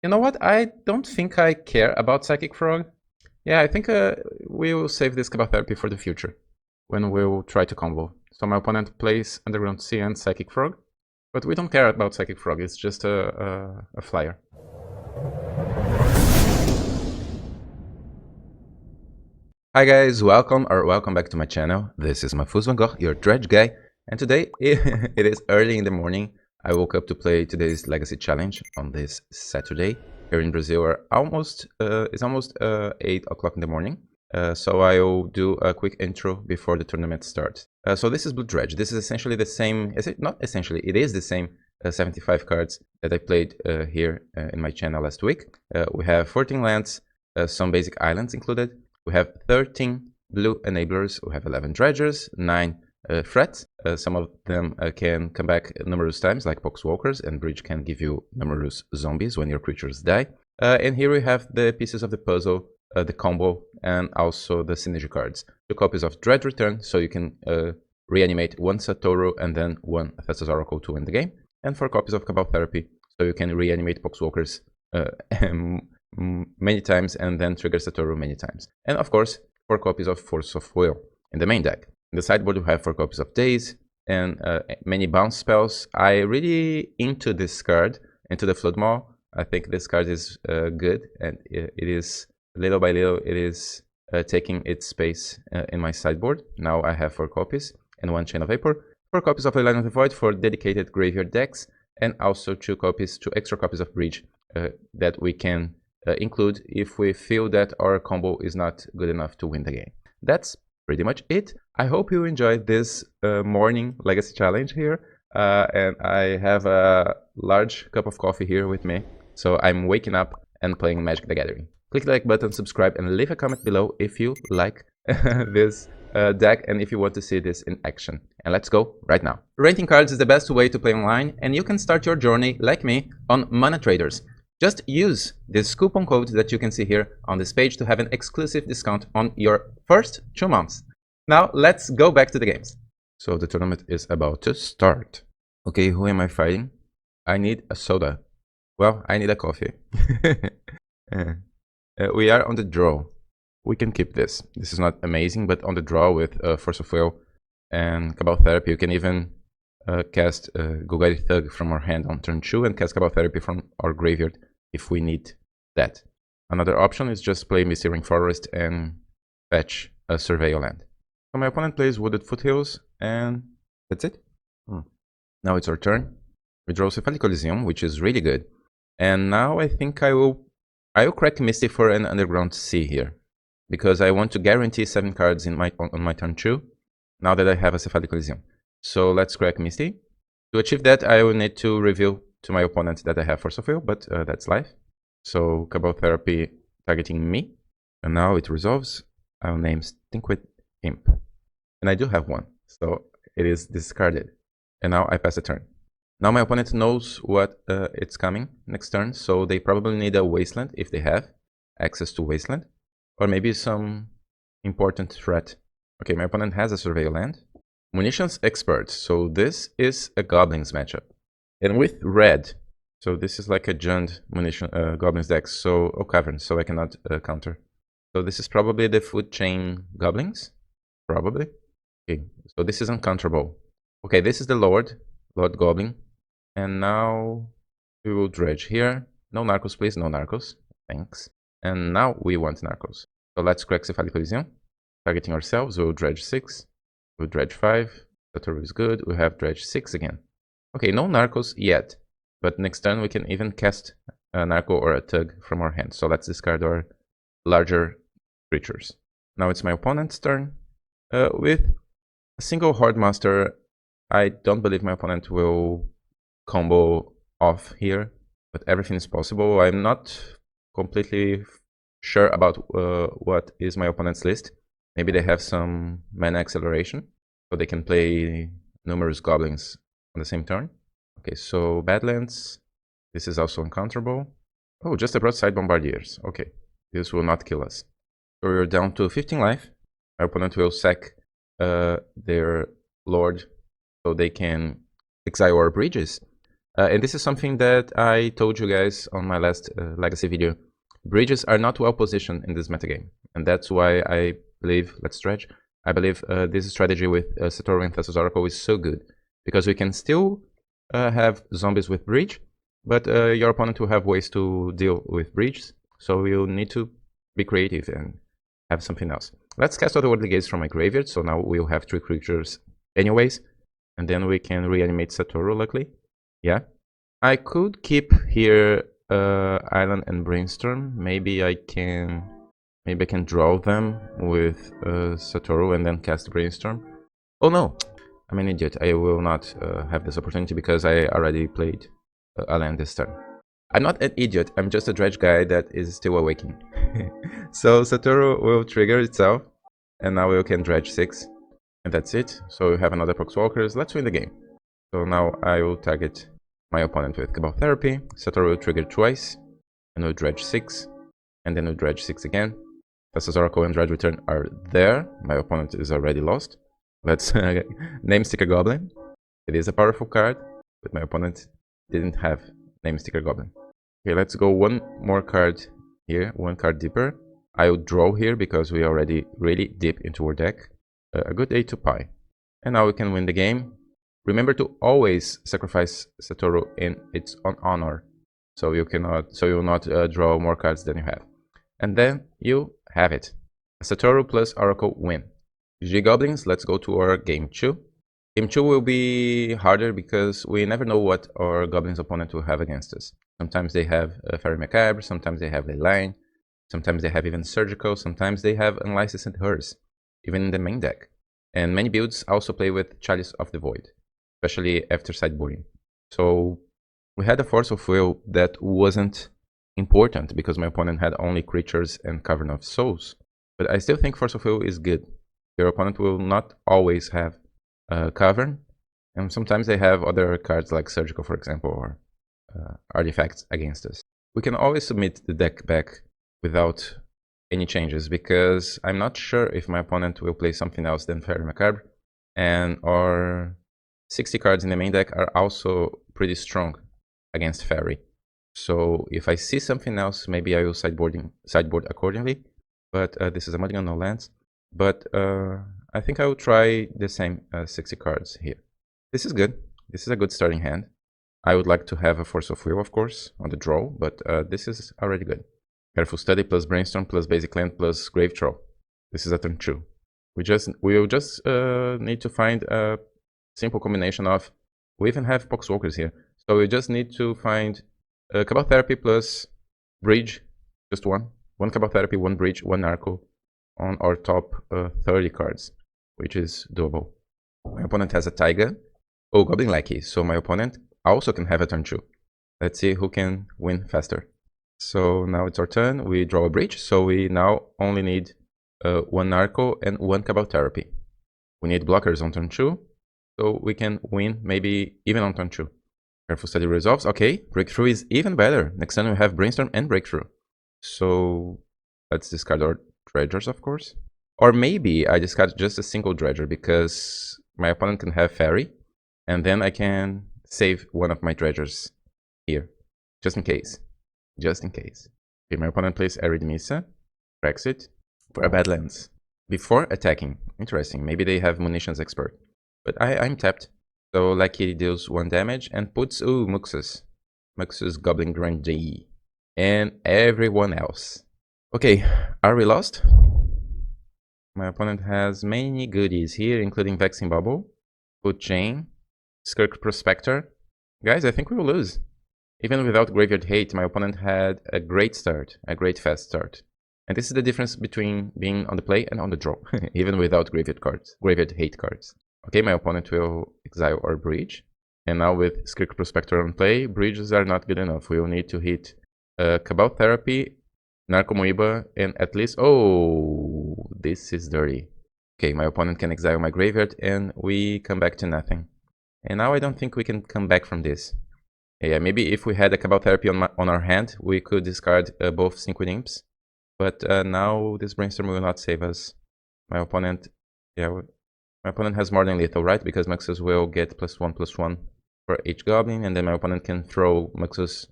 You know what? I don't think I care about Psychic Frog. Yeah, I think we will save this Cabal Therapy for the future, when we'll try to combo. So my opponent plays Underground Sea and Psychic Frog, but we don't care about Psychic Frog, it's just a flyer. Hi guys, welcome back to my channel. This is MahfuzVanGogh, your dredge guy, and today it is early in the morning. I woke up to play today's Legacy Challenge on this Saturday. Here in Brazil, it's almost 8 o'clock in the morning. So I'll do a quick intro before the tournament starts. So this is Blue Dredge. This is essentially the same, not essentially, it is the same 75 cards that I played here in my channel last week. We have 14 lands, some basic islands included. We have 13 blue enablers, we have 11 dredgers, 9 threats. Some of them can come back numerous times, like Poxwalkers, and Bridge can give you numerous zombies when your creatures die. And here we have the pieces of the puzzle, the combo, and also the synergy cards. 2 copies of Dread Return, so you can reanimate 1 Satoru and then 1 Thassa's Oracle to win the game. And 4 copies of Cabal Therapy, so you can reanimate Poxwalkers many times and then trigger Satoru many times. And of course, 4 copies of Force of Will in the main deck. In the sideboard we have 4 copies of Daze and many bounce spells. I really into this card, into the Flood Maw. I think this card is good, and it is little by little it is taking its space in my sideboard. Now I have 4 copies and 1 Chain of Vapor, 4 copies of Line of the Void for dedicated graveyard decks, and also 2 extra copies of Bridge that we can include if we feel that our combo is not good enough to win the game. That's pretty much it. I hope you enjoyed this morning Legacy Challenge here. And I have a large cup of coffee here with me. So I'm waking up and playing Magic the Gathering. Click the like button, subscribe, and leave a comment below if you like this deck and if you want to see this in action. And let's go right now. Renting cards is the best way to play online, and you can start your journey, like me, on Mana Traders. Just use this coupon code that you can see here on this page to have an exclusive discount on your first 2 months. Now let's go back to the games. So the tournament is about to start. Okay, who am I fighting? I need a soda. Well, I need a coffee. We are on the draw. We can keep this. This is not amazing, but on the draw with Force of Will and Cabal Therapy, you can even cast Golgari Thug from our hand on turn 2 and cast Cabal Therapy from our graveyard if we need that. Another option is just play Misty Rainforest and fetch a Surveil land. So my opponent plays Wooded Foothills, and that's it. Now it's our turn. We draw Cephalic Coliseum, which is really good. And now I think I will crack Misty for an Underground Sea here, because I want to guarantee 7 cards on my turn 2, now that I have a Cephalic Coliseum. So let's crack Misty. To achieve that, I will need to reveal to my opponent that I have Force of Will, but that's life. So Cabal Therapy targeting me, and now it resolves. I'll name Stinkwit Imp, and I do have one, so it is discarded. And now I pass the turn. Now my opponent knows what it's coming next turn, so they probably need a Wasteland if they have access to Wasteland, or maybe some important threat. Okay, my opponent has a Surveil land. Munitions Expert, so this is a Goblins matchup. And with red, so this is like a Jund munition Goblins deck, so Caverns, so I cannot counter. So this is probably the Food Chain Goblins, probably. Okay, so this is uncounterable. Okay, this is the Lord Goblin, and now we will dredge here. No Narcos, please, no Narcos, thanks. And now we want Narcos. So let's crack Cephalic Coliseum, targeting ourselves. We'll dredge 6. We'll dredge 5. Satoru is good. We have dredge 6 again. Okay, no Narcos yet, but next turn we can even cast a Narco or a Tug from our hand. So let's discard our larger creatures. Now it's my opponent's turn. With a single Horde Master, I don't believe my opponent will combo off here, but everything is possible. I'm not completely sure about what is my opponent's list. Maybe they have some mana acceleration, so they can play numerous goblins on the same turn. Okay, so Badlands. This is also uncounterable. Oh, just a Broadside Bombardiers. Okay, this will not kill us. So we're down to 15 life. My opponent will sack their Lord so they can exile our bridges. And this is something that I told you guys on my last Legacy video. Bridges are not well positioned in this metagame, and that's why I believe, let's stretch, I believe this strategy with Satoru and Thassa's Oracle is so good, because we can still have zombies with bridge, but your opponent will have ways to deal with bridges, so you'll need to be creative and have something else. Let's cast Otherworldly Gaze from my graveyard, so now we'll have 3 creatures anyways, and then we can reanimate Satoru, luckily. Yeah. I could keep here Island and Brainstorm. Maybe I can draw them with Satoru and then cast Brainstorm. Oh no, I'm an idiot. I will not have this opportunity because I already played a land this turn. I'm not an idiot, I'm just a dredge guy that is still awakening. So Satoru will trigger itself, and now we can dredge 6. And that's it. So we have another Poxwalkers. Let's win the game. So now I will target my opponent with Cabal Therapy. Satoru will trigger twice, and we'll dredge 6, and then we'll dredge 6 again. Thassa's Oracle and Dredge Return are there. My opponent is already lost. Let's name Sticker Goblin. It is a powerful card, but my opponent didn't have name Sticker Goblin. Okay, let's go one more card here, one card deeper. I'll draw here because we already really deep into our deck. A good 8 to Pi. And now we can win the game. Remember to always sacrifice Satoru in its own honor, so you will not draw more cards than you have. And then you have it. Satoru plus Oracle win. GG Goblins, let's go to our game 2. Game 2 will be harder because we never know what our Goblins opponent will have against us. Sometimes they have Fairy Macabre, sometimes they have Leyline, sometimes they have even Surgical, sometimes they have Unlicensed Hers, even in the main deck. And many builds also play with Chalice of the Void, especially after sideboarding. So we had a Force of Will that wasn't important because my opponent had only creatures and Cavern of Souls. But I still think Force of Will is good. Your opponent will not always have Cavern, and sometimes they have other cards like Surgical, for example, or artifacts against us. We can always submit the deck back without any changes, because I'm not sure if my opponent will play something else than Fairy Macabre, and our 60 cards in the main deck are also pretty strong against Fairy. So if I see something else, maybe I will sideboard accordingly, but this is a mulligan, no lands. But I think I will try the same 60 cards here. This is good. This is a good starting hand. I would like to have a Force of Will, of course, on the draw, but this is already good. Careful Study plus Brainstorm plus Basic Land plus Grave Troll. This is a turn 2. We will just need to find a simple combination of... We even have Poxwalkers here. So we just need to find Cabal Therapy plus Bridge. Just one. One Cabal Therapy, one Bridge, one Narco on our top 30 cards, which is doable. My opponent has a Taiga. Oh, Goblin Lackey. So my opponent also can have a turn 2. Let's see who can win faster. So now it's our turn. We draw a Bridge. So we now only need one Narco and one Cabal Therapy. We need blockers on turn 2, so we can win maybe even on turn 2. Careful Study resolves. Okay, Breakthrough is even better. Next turn we have Brainstorm and Breakthrough. So let's discard our Dredgers, of course. Or maybe I discard just a single Dredger because my opponent can have Fairy, and then I can save one of my Dredgers here, just in case. Just in case. Okay, my opponent plays Arid Misa, cracks it for a Badlands before attacking. Interesting. Maybe they have Munitions Expert, but I'm tapped. So Lucky deals 1 damage and puts Muxus Goblin Grandee and everyone else. Okay, are we lost? My opponent has many goodies here, including Vexing Bubble, Food Chain, Skirk Prospector. Guys, I think we will lose. Even without Graveyard Hate, my opponent had a great start, a great fast start. And this is the difference between being on the play and on the draw, even without Graveyard Hate cards. Okay, my opponent will exile our Bridge. And now with Skirk Prospector on play, bridges are not good enough. We will need to hit Cabal Therapy, Narco Moiba, and at least... Oh, this is dirty. Okay, my opponent can exile my graveyard and we come back to nothing. And now I don't think we can come back from this. Yeah, maybe if we had a Cabal Therapy on our hand, we could discard both Synchro Imps. But now this Brainstorm will not save us. My opponent... Yeah, my opponent has more than lethal, right? Because Muxus will get +1/+1 for each goblin, and then my opponent can throw Muxus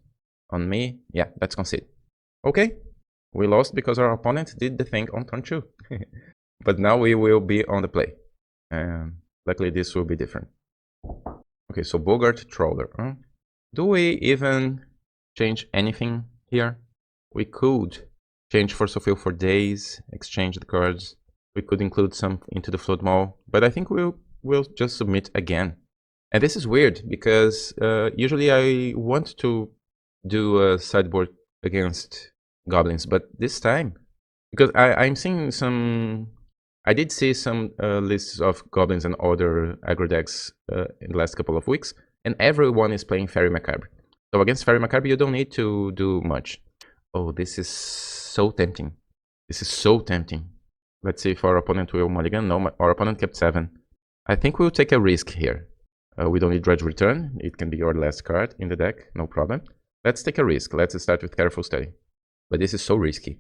on me. Yeah, that's concede. Okay, we lost because our opponent did the thing on turn 2. But now we will be on the play. And luckily this will be different. Okay, so Bogart Troller. Huh? Do we even change anything here? We could change Force of Will for Daze, exchange the cards. We could include some into the Flood Mall, but I think we'll just submit again. And this is weird because usually I want to do a sideboard against goblins, but this time, because I'm seeing some, I did see some lists of goblins and other aggro decks in the last couple of weeks, and everyone is playing Fairy Macabre. So against Fairy Macabre, you don't need to do much. Oh, this is so tempting. This is so tempting. Let's see if our opponent will mulligan. No, our opponent kept 7. I think we'll take a risk here. We don't need Dredge Return. It can be your last card in the deck, no problem. Let's take a risk. Let's start with Careful Study. But this is so risky.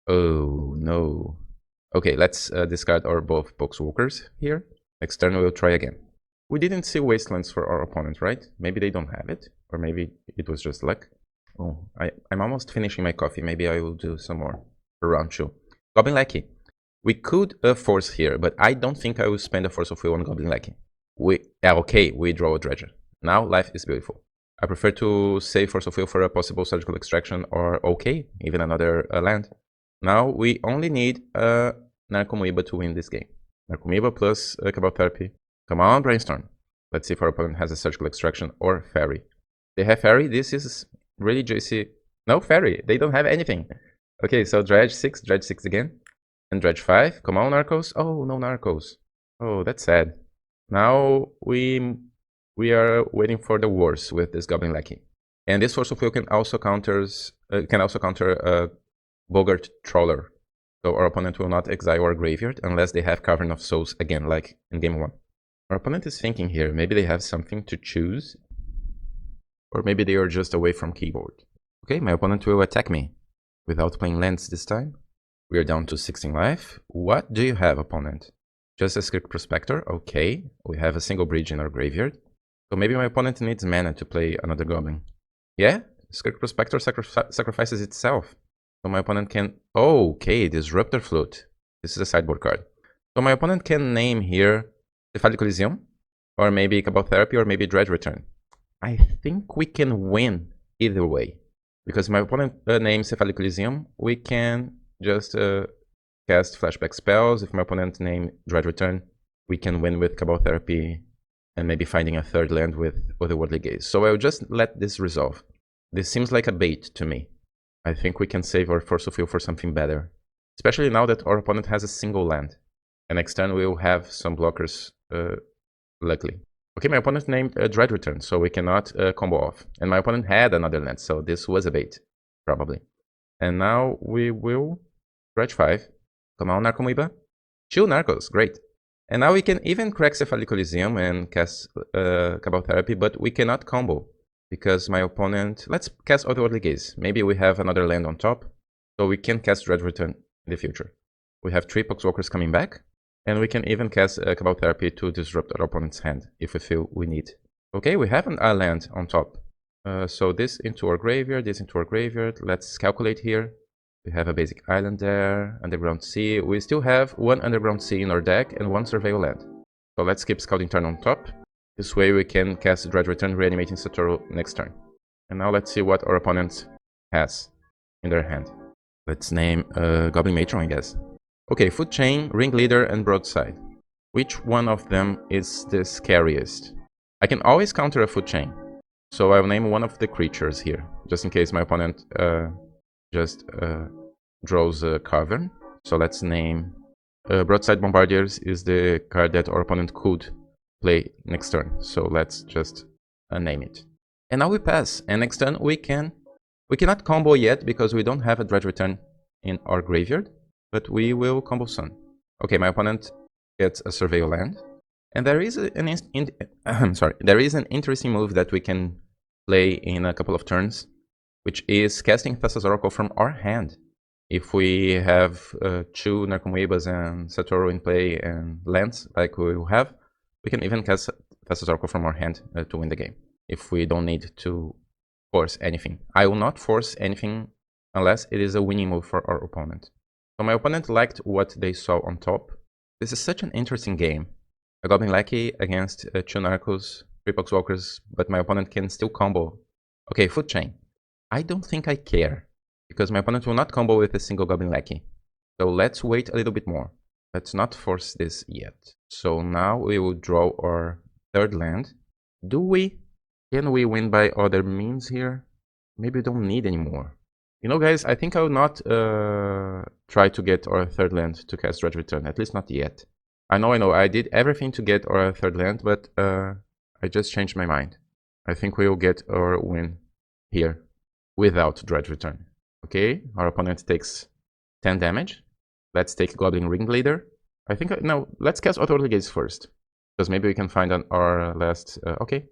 Oh, no. Okay, let's discard our both Poxwalkers here. Next turn we'll try again. We didn't see Wastelands for our opponent, right? Maybe they don't have it. Or maybe it was just luck. Oh, I'm almost finishing my coffee. Maybe I will do some more for round 2. Goblin Lackey. We could force here, but I don't think I will spend a Force of Will on Goblin Lackey. Okay, we draw a Dredger. Now life is beautiful. I prefer to save Force of Will for a possible Surgical Extraction or okay, even another land. Now we only need a Narcomoeba to win this game. Narcomoeba plus Cabal Therapy. Come on, Brainstorm. Let's see if our opponent has a Surgical Extraction or Fairy. They have Fairy. This is really juicy. No Fairy. They don't have anything. Okay, so Dredge 6 again. And Dredge 5. Come on, Narcos. Oh, no Narcos. Oh, that's sad. Now we are waiting for the worst with this Goblin Lackey. And this Force of Will can also counter Bogart Troller. So our opponent will not exile our graveyard unless they have Cavern of Souls again, like in game 1. Our opponent is thinking here, maybe they have something to choose. Or maybe they are just away from keyboard. Okay, my opponent will attack me. Without playing lands this time. We are down to 16 life. What do you have, opponent? Just a Skirk Prospector? Okay, we have a single bridge in our graveyard. So maybe my opponent needs mana to play another goblin. Yeah, Skirk Prospector sacrifices itself. So my opponent can... Oh, okay, Disruptor Flute. This is a sideboard card. So my opponent can name here Cephalic Elysium, or maybe Cabal Therapy, or maybe Dredge Return. I think we can win either way. Because my opponent names Cephalic Elysium, we can just cast Flashback spells. If my opponent names Dredge Return, we can win with Cabal Therapy and maybe finding a third land with Otherworldly Gaze. So I'll just let this resolve. This seems like a bait to me. I think we can save our Force of Will for something better. Especially now that our opponent has a single land. And next turn we will have some blockers, luckily. Okay, my opponent named Dredge Return, so we cannot combo off. And my opponent had another land, so this was a bait, probably. And now we will Dredge 5. Come on, Narcomoeba. 2 Narcos, great. And now we can even crack Cephalic Elysium and cast Cabal Therapy, but we cannot combo. Because my opponent... Let's cast Otherworldly Gaze. Maybe we have another land on top, so we can cast Dredge Return in the future. We have 3 Poxwalkers coming back. And we can even cast Cabal Therapy to disrupt our opponent's hand, if we feel we need. Okay, we have a land on top. So this into our graveyard, this into our graveyard. Let's calculate here. We have a basic island there, Underground Sea. We still have 1 Underground Sea in our deck and 1 Surveil land. So let's keep Scouting Turn on top. This way we can cast Dredge Return, reanimating Satoru next turn. And now let's see what our opponent has in their hand. Let's name Goblin Matron, I guess. Okay, Food Chain, Ringleader, and Broadside. Which one of them is the scariest? I can always counter a Food Chain. So I'll name one of the creatures here, just in case my opponent draws a Cavern. So let's name... Broadside Bombardiers is the card that our opponent could play next turn. So let's just name it. And now we pass. And next turn we cannot combo yet because we don't have a Dredge Return in our graveyard. But we will combo Sun. Okay, my opponent gets a Surveil land. And there is there is an interesting move that we can play in a couple of turns, which is casting Thassa's Oracle from our hand. If we have 2 Narcomoebas and Satoru in play and lands, like we will have, we can even cast Thassa's Oracle from our hand to win the game. if we don't need to force anything. I will not force anything unless it is a winning move for our opponent. So my opponent liked what they saw on top. This is such an interesting game. A Goblin Lackey against 2 Narcos, 3 Poxwalkers, but my opponent can still combo. Okay, Food Chain. I don't think I care, because my opponent will not combo with a single Goblin Lackey. So let's wait a little bit more. Let's not force this yet. So now we will draw our 3rd land. Can we win by other means here? Maybe we don't need anymore. You know, guys, I think I will not try to get our 3rd land to cast Dredge Return, at least not yet. I know, I did everything to get our 3rd land, but I just changed my mind. I think we will get our win here without Dredge Return. Okay, our opponent takes 10 damage. Let's take Goblin Ringleader. I think, no, let's cast Otherworldly Gaze first, because maybe we can find on our last, okay,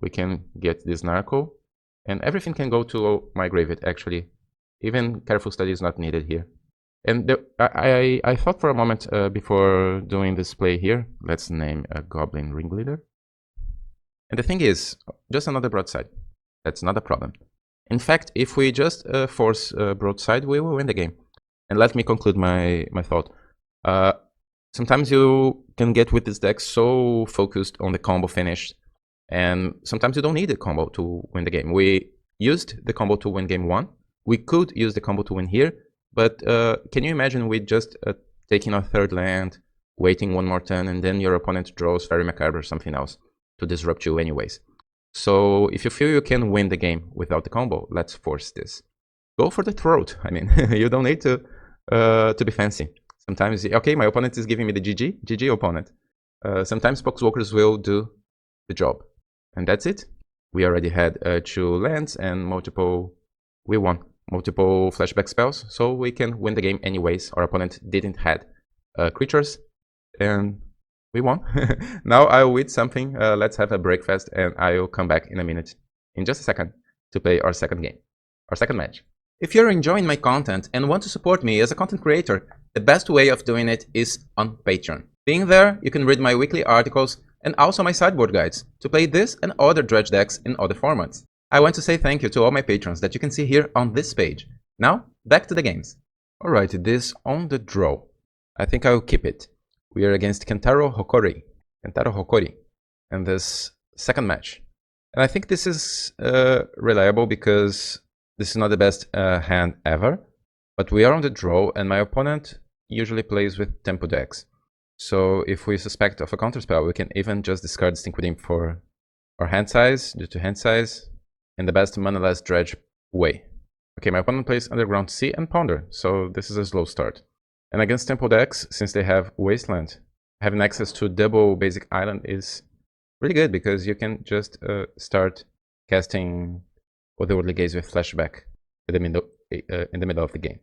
we can get this Narco, and everything can go to my graveyard, actually. Even Careful Study is not needed here. And I thought for a moment before doing this play here, let's name a Goblin Ringleader. And the thing is, just another broadside. That's not a problem. In fact, if we just force broadside, we will win the game. And let me conclude my thought. Sometimes you can get with this deck so focused on the combo finish, and sometimes you don't need the combo to win the game. We used the combo to win game 1. We could use the combo to win here, but can you imagine we just taking our 3rd land, waiting 1 more turn, and then your opponent draws Fairy Macabre or something else to disrupt you anyways. So if you feel you can win the game without the combo, let's force this. Go for the throat. I mean, you don't need to be fancy. Sometimes, okay, my opponent is giving me the GG opponent. Sometimes Poxwalkers will do the job. And that's it. We already had 2 lands and multiple flashback spells, so we can win the game anyways. Our opponent didn't had creatures, and we won. Now I'll eat something, let's have a breakfast, and I'll come back in a minute, in just a second, to play our second game, our second match. If you're enjoying my content and want to support me as a content creator, the best way of doing it is on Patreon. Being there, you can read my weekly articles and also my sideboard guides to play this and other dredge decks in other formats. I want to say thank you to all my patrons that you can see here on this page. Now, back to the games. Alright, this on the draw. I think I will keep it. We are against Kentaro Hokori in this second match. And I think this is reliable because this is not the best hand ever. But we are on the draw and my opponent usually plays with tempo decks. So if we suspect of a counterspell, we can even just discard Stink Within for our hand size, due to hand size, in the best mana-less dredge way. Okay, my opponent plays Underground Sea and Ponder, so this is a slow start. And against tempo decks, since they have Wasteland, having access to double basic island is really good because you can just start casting Otherworldly Gaze with Flashback in the middle of the game.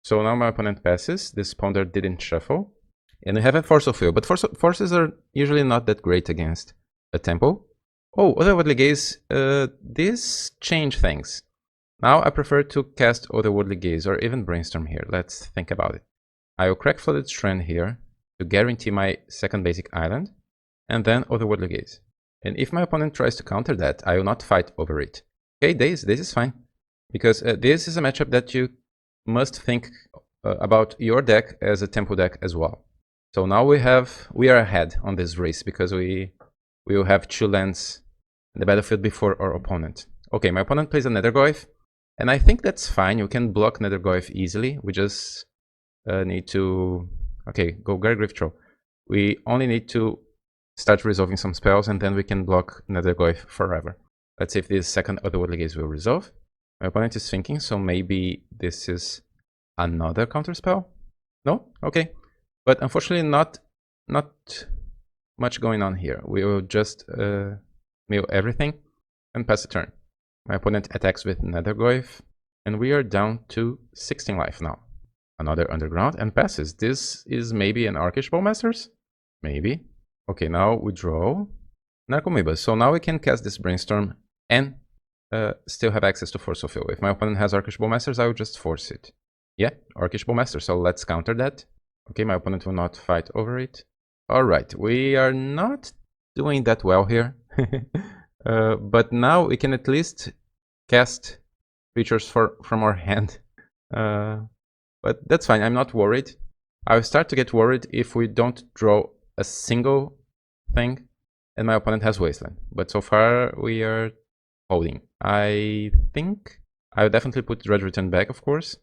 So now my opponent passes. This Ponder didn't shuffle. And we have a Force of Will, but forces are usually not that great against a tempo. Oh, Otherworldly Gaze, this changed things. Now I prefer to cast Otherworldly Gaze or even Brainstorm here. Let's think about it. I will crack Flooded Strand here to guarantee my second basic island, and then Otherworldly Gaze. And if my opponent tries to counter that, I will not fight over it. Okay, Daze is fine. Because this is a matchup that you must think about your deck as a tempo deck as well. So now we are ahead on this race because we will have 2 lands in the battlefield before our opponent. Okay, my opponent plays a Nethergoyf, and I think that's fine. You can block Nethergoyf easily. We just need to... Okay, go Gargriff Troll. We only need to start resolving some spells, and then we can block Nethergoyf forever. Let's see if this second Otherworldly Gaze will resolve. My opponent is thinking, so maybe this is another counterspell? No? Okay. But unfortunately not much going on here. We will just mill everything and pass the turn. My opponent attacks with Nethergoyf, and we are down to 16 life now. Another Underground and passes. This is maybe an Archish Bowmasters? Maybe. Okay, now we draw Narcomoeba. So now we can cast this Brainstorm and still have access to Force of Will. If my opponent has Archish Bowmasters, I will just force it. Yeah, Archish Bowmaster, so let's counter that. Okay, my opponent will not fight over it. Alright, we are not doing that well here. But now we can at least cast creatures from our hand. But that's fine, I'm not worried. I'll start to get worried if we don't draw a single thing and my opponent has Wasteland. But so far we are holding. I think I'll definitely put Dredge Return back, of course.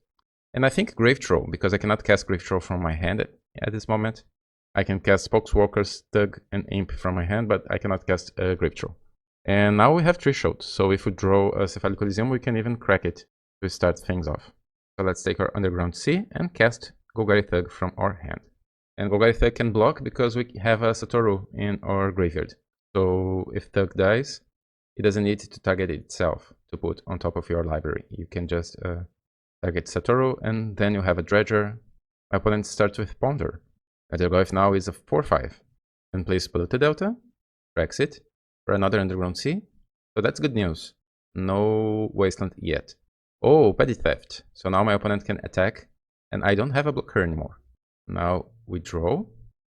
And I think Grave Troll, because I cannot cast Grave Troll from my hand at this moment. I can cast Poxwalkers, Thug, and Imp from my hand, but I cannot cast Grave Troll. And now we have Threshold, so if we draw a Cephalic Coliseum, we can even crack it to start things off. So let's take our Underground Sea and cast Golgari Thug from our hand. And Golgari Thug can block because we have a Satoru in our graveyard. So if Thug dies, it doesn't need to target itself to put on top of your library. You can just target Satoru and then you have a Dredger. My opponent starts with Ponder. Eldrazi now is a 4/5. And plays Polluted Delta, cracks it for another Underground Sea. So that's good news. No Wasteland yet. Oh, Petty Theft. So now my opponent can attack and I don't have a blocker anymore. Now we draw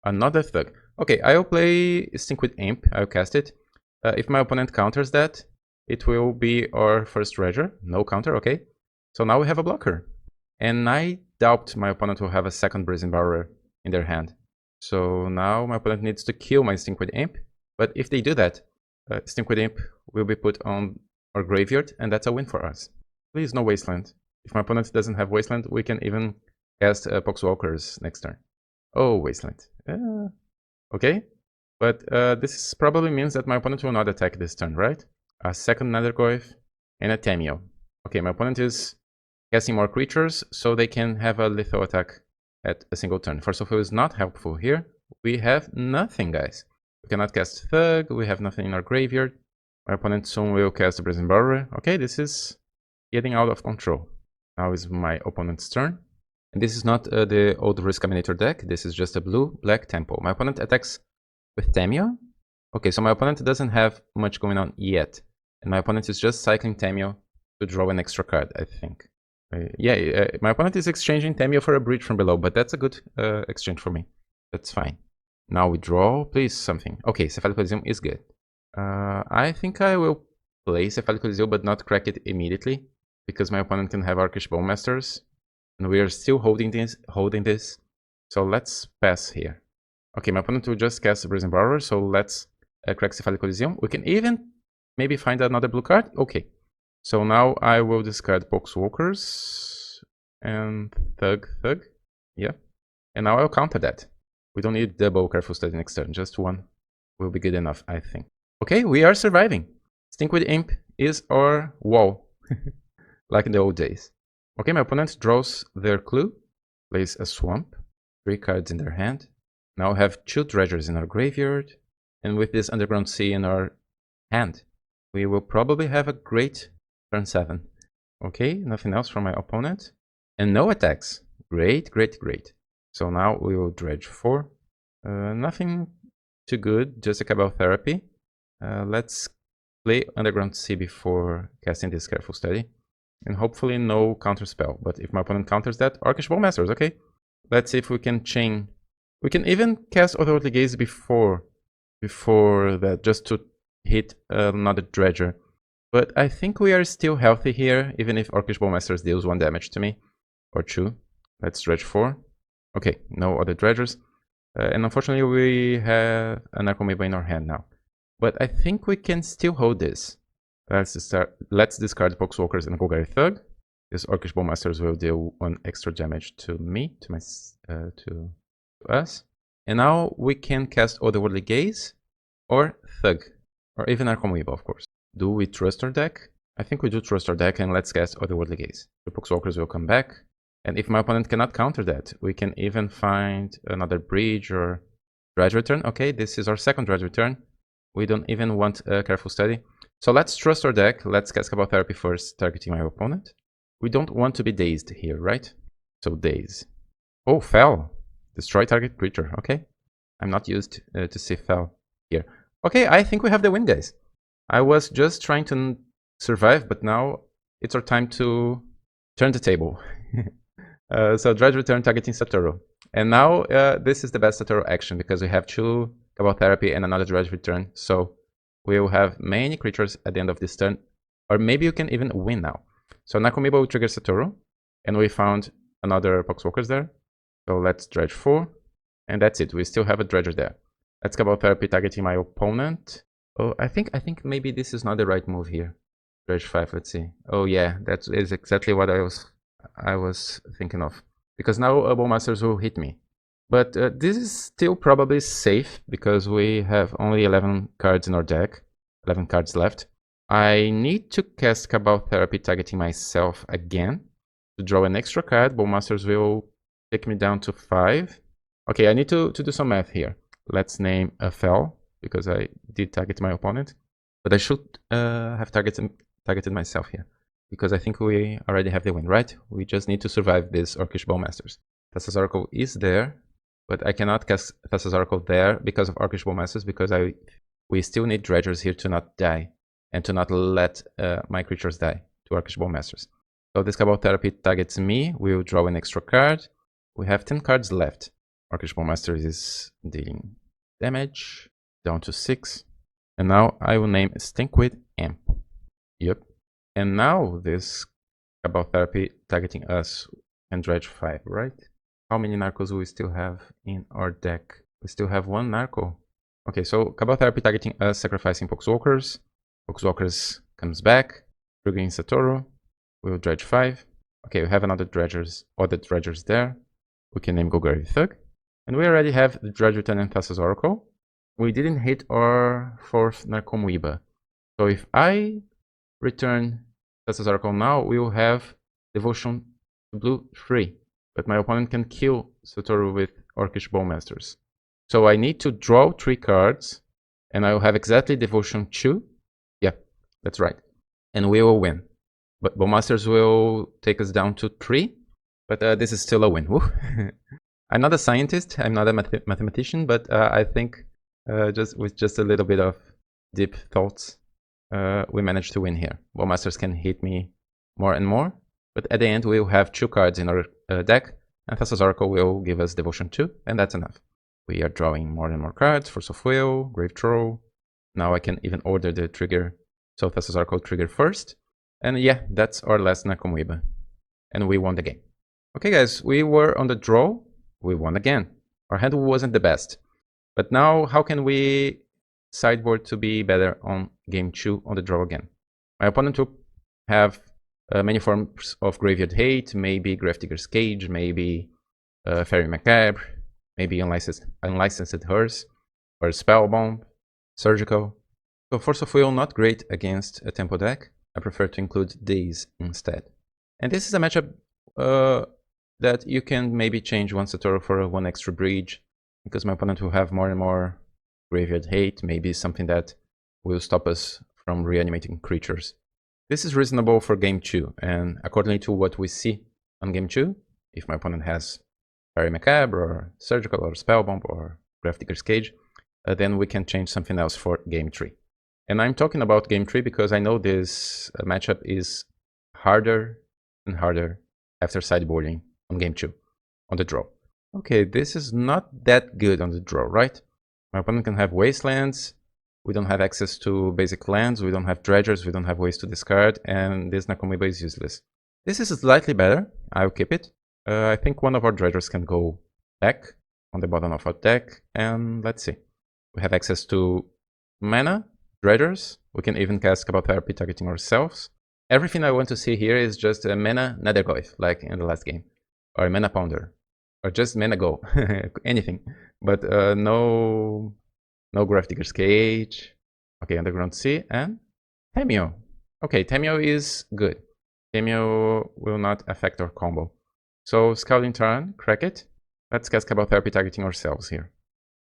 another Thug. Okay, I'll play Stinkweed Imp. I'll cast it. If my opponent counters that, it will be our first Dredger. No counter, okay. So now we have a blocker. And I doubt my opponent will have a second Brazen Borrower in their hand. So now my opponent needs to kill my Stinkweed Imp. But if they do that, Stinkweed Imp will be put on our graveyard, and that's a win for us. Please, no Wasteland. If my opponent doesn't have Wasteland, we can even cast Poxwalkers next turn. Oh, Wasteland. Okay. But this probably means that my opponent will not attack this turn, right? A second Nethergoyf and a Tameo. Okay, my opponent is casting more creatures, so they can have a lethal attack at a single turn. Force of Will is not helpful here. We have nothing, guys. We cannot cast Thug, we have nothing in our graveyard. My opponent soon will cast the Brazen Borrower. Okay, this is getting out of control. Now is my opponent's turn. And this is not the old Risk Combinator deck, this is just a blue-black tempo. My opponent attacks with Tameo. Okay, so my opponent doesn't have much going on yet. And my opponent is just cycling Tameo to draw an extra card, I think. My opponent is exchanging Tameo for a Breach from Below, but that's a good exchange for me. That's fine. Now we draw, please, something. Okay, Cephalic Coliseum is good. I think I will play Cephalic Coliseum, but not crack it immediately, because my opponent can have Arkish Bowmasters, and we are still holding this. So let's pass here. Okay, my opponent will just cast the Brazen Borrower, so let's crack Cephalic Coliseum. We can even maybe find another blue card. Okay, so now I will discard Poxwalkers and Thug. Yeah, and now I'll counter that. We don't need double Careful Study next turn, just one will be good enough, I think. Okay, we are surviving. Stinkweed Imp is our wall, like in the old days. Okay, my opponent draws their clue, plays a Swamp, 3 cards in their hand. Now we have 2 Dredgers in our graveyard, and with this Underground Sea in our hand, we will probably have a great turn 7. Okay, nothing else from my opponent, and no attacks. Great. So now we will Dredge 4. Nothing too good, just a Cabal Therapy. Let's play Underground Sea before casting this Careful Study. And hopefully no counter spell. But if my opponent counters that, Arkish Bowmasters, okay. Let's see if we can chain. We can even cast Otherworldly Gaze before that, just to hit another Dredger. But I think we are still healthy here, even if Arkish Bowmasters deals 1 damage to me. Or 2. Let's Dredge 4. Okay, no other Dredgers. And unfortunately we have an Narcomoeba in our hand now. But I think we can still hold this. Let's discard Poxwalkers and Golgari Thug. This Arkish Bowmasters will deal 1 extra damage to me, to us. And now we can cast Otherworldly Gaze or Thug, or even Narcomoeba, of course. Do we trust our deck? I think we do trust our deck, and let's cast Otherworldly Gaze. The Poxwalkers will come back. And if my opponent cannot counter that, we can even find another Breach or Dredge Return. Okay, this is our second Dredge Return. We don't even want a Careful Study. So let's trust our deck. Let's cast Cabal Therapy first, targeting my opponent. We don't want to be dazed here, right? So Daze. Oh, Fell. Destroy target creature. Okay. I'm not used to see Fell here. Okay, I think we have the win, guys. I was just trying to survive, but now it's our time to turn the table. So Dredge Return targeting Satoru. And now this is the best Satoru action because we have 2 Cabal Therapy and another Dredge Return. So we will have many creatures at the end of this turn, or maybe you can even win now. So Nakomiba will trigger Satoru, and we found another Poxwalkers there. So let's dredge 4, and that's it. We still have a dredger there. Let's Cabal Therapy targeting my opponent. Oh, I think maybe this is not the right move here. Dredge 5, let's see. Oh yeah, that is exactly what I was thinking of. Because now Bowmasters will hit me. But this is still probably safe, because we have only 11 cards in our deck. 11 cards left. I need to cast Cabal Therapy targeting myself again. To draw an extra card, Bowmasters will take me down to 5. Okay, I need to do some math here. Let's name a fell, because I did target my opponent. But I should have targeted myself here, because I think we already have the win, right? We just need to survive this Orcish Bowmasters. Thassa's Oracle is there, but I cannot cast Thassa's Oracle there because of Orcish Bowmasters, because we still need dredgers here to not die, and to not let my creatures die to Orcish Bowmasters. So this Cabal Therapy targets me, we'll draw an extra card. We have 10 cards left. Orcish Bowmasters is dealing damage, down to 6. And now I will name Stinkwid Amp. Yep. And now this Cabal Therapy targeting us can dredge 5, right? How many Narcos do we still have in our deck? We still have 1 Narco. Okay, so Cabal Therapy targeting us, sacrificing Poxwalkers. Poxwalkers comes back, triggering Satoru. We'll dredge 5. Okay, we have other dredgers there. We can name Golgari Thug. And we already have the Dredge Return and Thassa's Oracle. We didn't hit our 4th Narcomoeba. So if I return Thassa's Oracle now, we will have Devotion to Blue 3. But my opponent can kill Satoru with Orcish Bowmasters. So I need to draw 3 cards, and I will have exactly Devotion 2. Yeah, that's right. And we will win. But Bowmasters will take us down to 3. But this is still a win. I'm not a scientist, I'm not a mathematician, but I think with just a little bit of deep thoughts, we managed to win here. Bowmasters can hit me more and more, but at the end we will have 2 cards in our deck, and Thassa's Oracle will give us Devotion 2, and that's enough. We are drawing more and more cards, Force of Will, Grave Troll. Now I can even order the trigger, so Thassa's Oracle trigger first. And yeah, that's our last Narcomoeba. And we won the game. Okay guys, we were on the draw. We won again. Our hand wasn't the best. But now, how can we sideboard to be better on game 2 on the draw again? My opponent will have many forms of Graveyard Hate, maybe Gravedigger's Cage, maybe Fairy Macabre, maybe Unlicensed Hearse, or Spellbomb, Surgical. So Force of Will not great against a tempo deck. I prefer to include Daze instead. And this is a matchup that you can maybe change one Satoru for 1 extra bridge, because my opponent will have more and more Graveyard Hate, maybe something that will stop us from reanimating creatures. This is reasonable for game 2, and according to what we see on game 2, if my opponent has Fairy Macabre or Surgical or Spellbomb or Gravedigger's Cage, then we can change something else for game 3. And I'm talking about game 3 because I know this matchup is harder and harder after sideboarding on game 2, on the draw. Okay, this is not that good on the draw, right? My opponent can have Wastelands, we don't have access to basic lands, we don't have dredgers, we don't have ways to discard, and this Narcomoeba is useless. This is slightly better, I'll keep it. I think one of our dredgers can go back on the bottom of our deck, and let's see. We have access to mana, dredgers, we can even cast Cabal Therapy targeting ourselves. Everything I want to see here is just a mana Nethergoyf, like in the last game. Or a mana Ponder. Or just mana Go. Anything. But no Gravedigger's Cage. Okay, Underground Sea. And Tameo. Okay, Tameo is good. Tameo will not affect our combo. So Scouting Turn, crack it. Let's cast Cabal Therapy targeting ourselves here.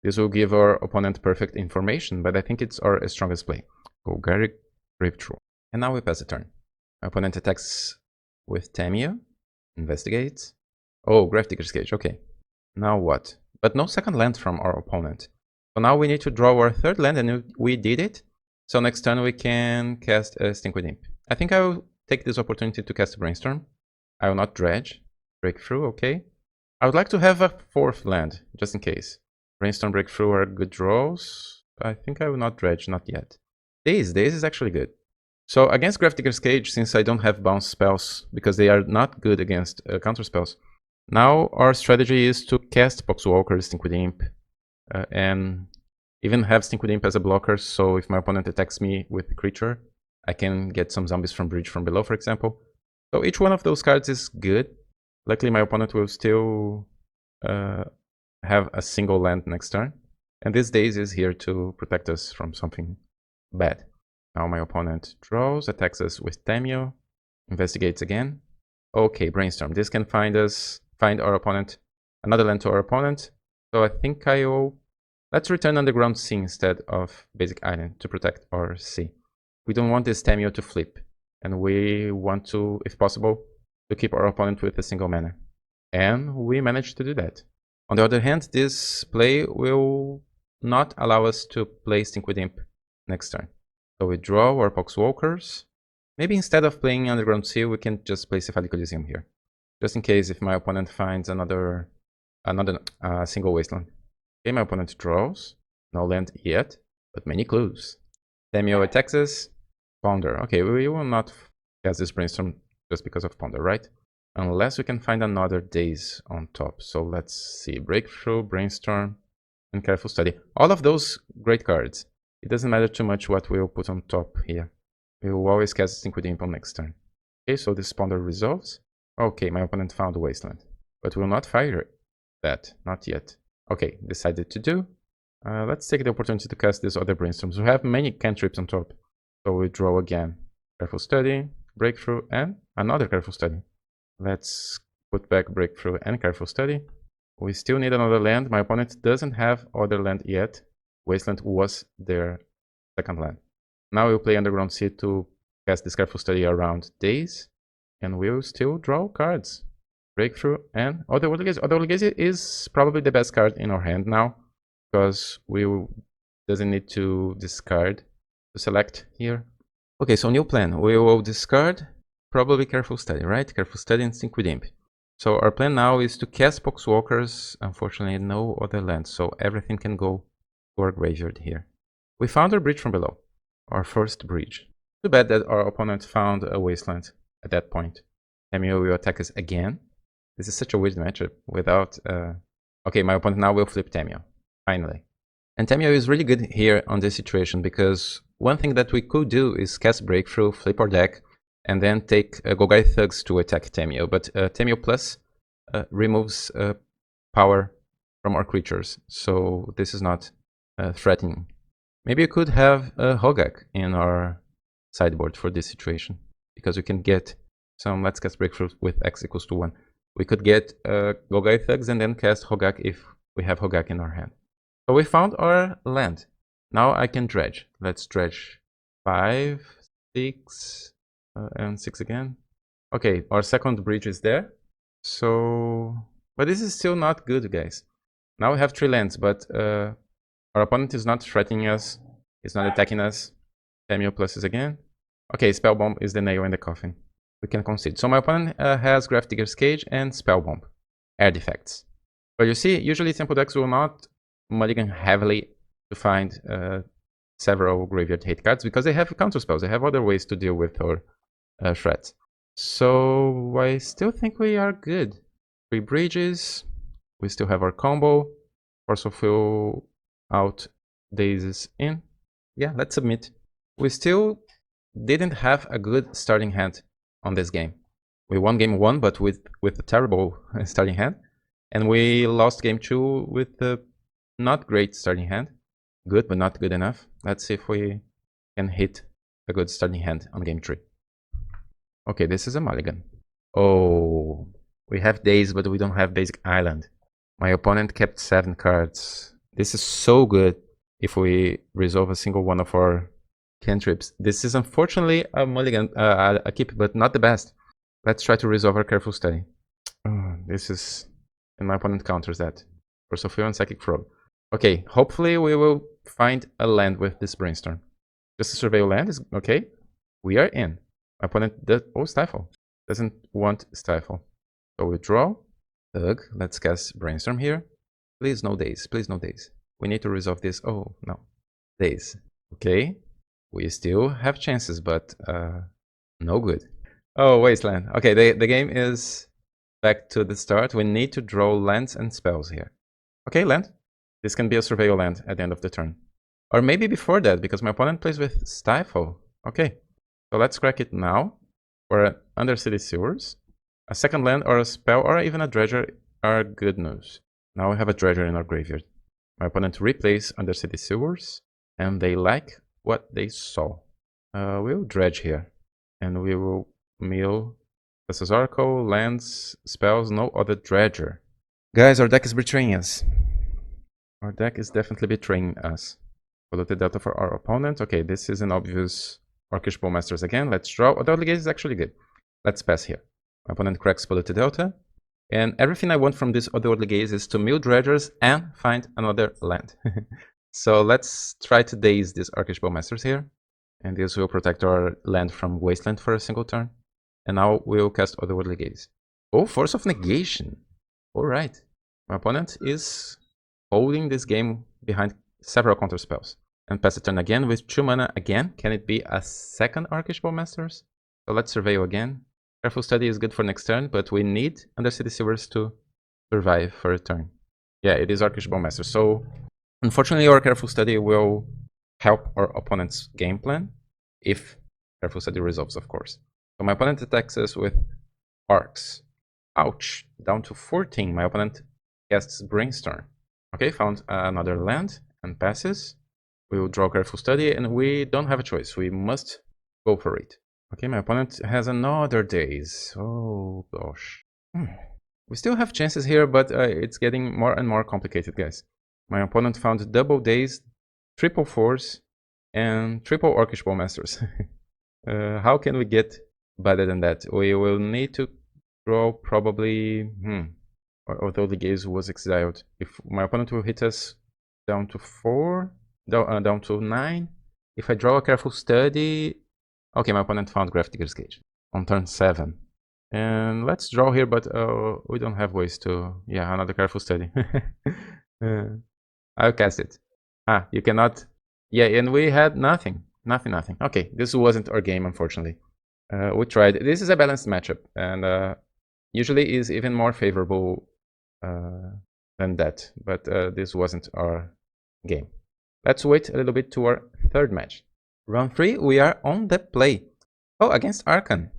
This will give our opponent perfect information, but I think it's our strongest play. Golgari, Grave Troll. And now we pass the turn. My opponent attacks with Tameo. Investigates. Oh, Gravedigger's Cage, okay. Now what? But no second land from our opponent. So now we need to draw our 3rd land, and we did it. So next turn we can cast a Stinkwid Imp. I think I will take this opportunity to cast a Brainstorm. I will not dredge. Breakthrough, okay. I would like to have a 4th land, just in case. Brainstorm, Breakthrough are good draws. I think I will not dredge, not yet. Daze is actually good. So against Grafdigger's Cage, since I don't have bounce spells, because they are not good against counter spells, now our strategy is to cast Poxwalkers, Stink with Imp, and even have Stink with Imp as a blocker, so if my opponent attacks me with a creature, I can get some zombies from Bridge from below, for example. So each one of those cards is good. Luckily my opponent will still have a single land next turn. And this Daze is here to protect us from something bad. Now my opponent draws, attacks us with Tamio, investigates again. Okay, Brainstorm. This can find our opponent, another land to our opponent. So I think let's return Underground Sea instead of Basic Island to protect our sea. We don't want this Tamio to flip. And we want to, if possible, to keep our opponent with a single mana. And we managed to do that. On the other hand, this play will not allow us to play Stink with Imp next turn. So we draw our Poxwalkers. Maybe instead of playing Underground Sea, we can just play Cephalic Elysium here. Just in case if my opponent finds another single wasteland. Okay, my opponent draws. No land yet, but many clues. Tamio attacks us. Ponder. Okay, we will not cast this Brainstorm just because of Ponder, right? Unless we can find another Daze on top. So let's see. Breakthrough, Brainstorm, and Careful Study. All of those great cards. It doesn't matter too much what we'll put on top here. We will always cast Stink with Imp on next turn. Okay, so this Ponder resolves. Okay, my opponent found a Wasteland. But will not fire that. Not yet. Okay, decided to do. Let's take the opportunity to cast these other Brainstorms. We have many cantrips on top. So we draw again. Careful Study, Breakthrough, and another Careful Study. Let's put back Breakthrough and Careful Study. We still need another land. My opponent doesn't have other land yet. Wasteland was their second land. Now we'll play Underground Sea to cast this Careful Study around Daze. And we'll still draw cards. Breakthrough and Other Eldrazi is probably the best card in our hand now. Because we doesn't need to discard to select here. Okay, so new plan. We will discard probably Careful Study, right? Careful Study and Stink with Imp. So our plan now is to cast Poxwalkers. Unfortunately, no other land, so everything can go to our graveyard here. We found our bridge from below, our first bridge. Too bad that our opponent found a wasteland at that point. Tamio will attack us again. This is such a weird matchup without... Okay, my opponent now will flip Tamio, finally. And Tamio is really good here on this situation because one thing that we could do is cast Breakthrough, flip our deck, and then take Golgari Thugs to attack Tamio. But Tamio Plus removes power from our creatures, so this is not threatening. Maybe we could have Hogak in our sideboard for this situation, because we can get some Let's Cast Breakthrough with X equals to 1. We could get Golgari Thugs and then cast Hogak if we have Hogak in our hand. So we found our land. Now I can dredge. Let's dredge 5, 6, and 6 again. Okay, our second bridge is there. So, but this is still not good, guys. Now we have 3 lands, but our opponent is not threatening us. He's not attacking us. Tamio pluses again. Okay, Spell Bomb is the nail in the coffin. We can concede. So my opponent has Grafdigger's Cage and Spell Bomb. Air defects. But you see, usually Temple decks will not mulligan heavily to find several graveyard hate cards because they have counter spells. They have other ways to deal with our threats. So I still think we are good. 3 bridges. We still have our combo. Also fill out Dazes in. Yeah, let's submit. We still didn't have a good starting hand on this game. We won game 1, but with a terrible starting hand. And we lost game 2 with a not great starting hand. Good, but not good enough. Let's see if we can hit a good starting hand on game 3. Okay, this is a mulligan. Oh, we have Daze, but we don't have Basic Island. My opponent kept 7 cards. This is so good if we resolve a single one of our cantrips. This is unfortunately a mulligan, a keep, but not the best. Let's try to resolve our Careful Study. This is... and my opponent counters that. For Sophia and Psychic Frog. Okay, hopefully we will find a land with this Brainstorm. Just a Surveil land is okay. We are in. My opponent does... oh, Stifle. Doesn't want Stifle. So we draw. Thug. Let's cast Brainstorm here. Please no Daze. Please no Daze. We need to resolve this. Oh, no. Daze. Okay. We still have chances, but no good. Oh, Wasteland. Okay, the game is back to the start. We need to draw lands and spells here. Okay, land. This can be a surveil land at the end of the turn. Or maybe before that, because my opponent plays with Stifle. Okay, so let's crack it now. For Undercity Sewers. A second land or a spell or even a dredger are good news. Now we have a dredger in our graveyard. My opponent replays Undercity Sewers, and they like what they saw. We'll dredge here, and we will mill Thassa's Oracle, lands, spells, no other dredger. Guys, our deck is betraying us. Our deck is definitely betraying us. Polluted Delta for our opponent. Okay, this is an obvious Orcish Bowmasters again. Let's draw. Otherworldly Gaze is actually good. Let's pass here. My opponent cracks Polluted Delta. And everything I want from this Otherworldly Gaze is to mill dredgers and find another land. So let's try to daze this Orcish Bowmasters here. And this will protect our land from Wasteland for a single turn. And now we'll cast Otherworldly Gaze. Oh, Force of Negation. Alright. My opponent is holding this game behind several counter spells. And pass the turn again with 2 mana again. Can it be a second Orcish Bowmasters? So let's Surveil again. Careful Study is good for next turn, but we need Undercity Sewers to survive for a turn. Yeah, it is Orcish Bowmasters. So unfortunately our Careful Study will help our opponent's game plan. If Careful Study resolves, of course. So my opponent attacks us with Arcs. Ouch. Down to 14. My opponent casts Brainstorm. Okay, found another land and passes. We will draw Careful Study, and we don't have a choice. We must go for it. Okay, my opponent has another Daze. Oh, gosh. We still have chances here, but it's getting more and more complicated, guys. My opponent found double Daze, triple Force, and triple Orcish Bowmasters. How can we get better than that? We will need to draw probably... Although the Gaze was exiled. If my opponent will hit us down to 4... down to 9. If I draw a Careful Study... Okay, my opponent found Grafdigger's Cage on turn 7. And let's draw here, but we don't have ways to... Yeah, another Careful Study. I'll cast it. Ah, you cannot... Yeah, and we had nothing. Nothing. Okay, this wasn't our game, unfortunately. We tried. This is a balanced matchup, and usually is even more favorable than that. But this wasn't our game. Let's wait a little bit to our third match. Round 3, we are on the play. Oh, against Arkan.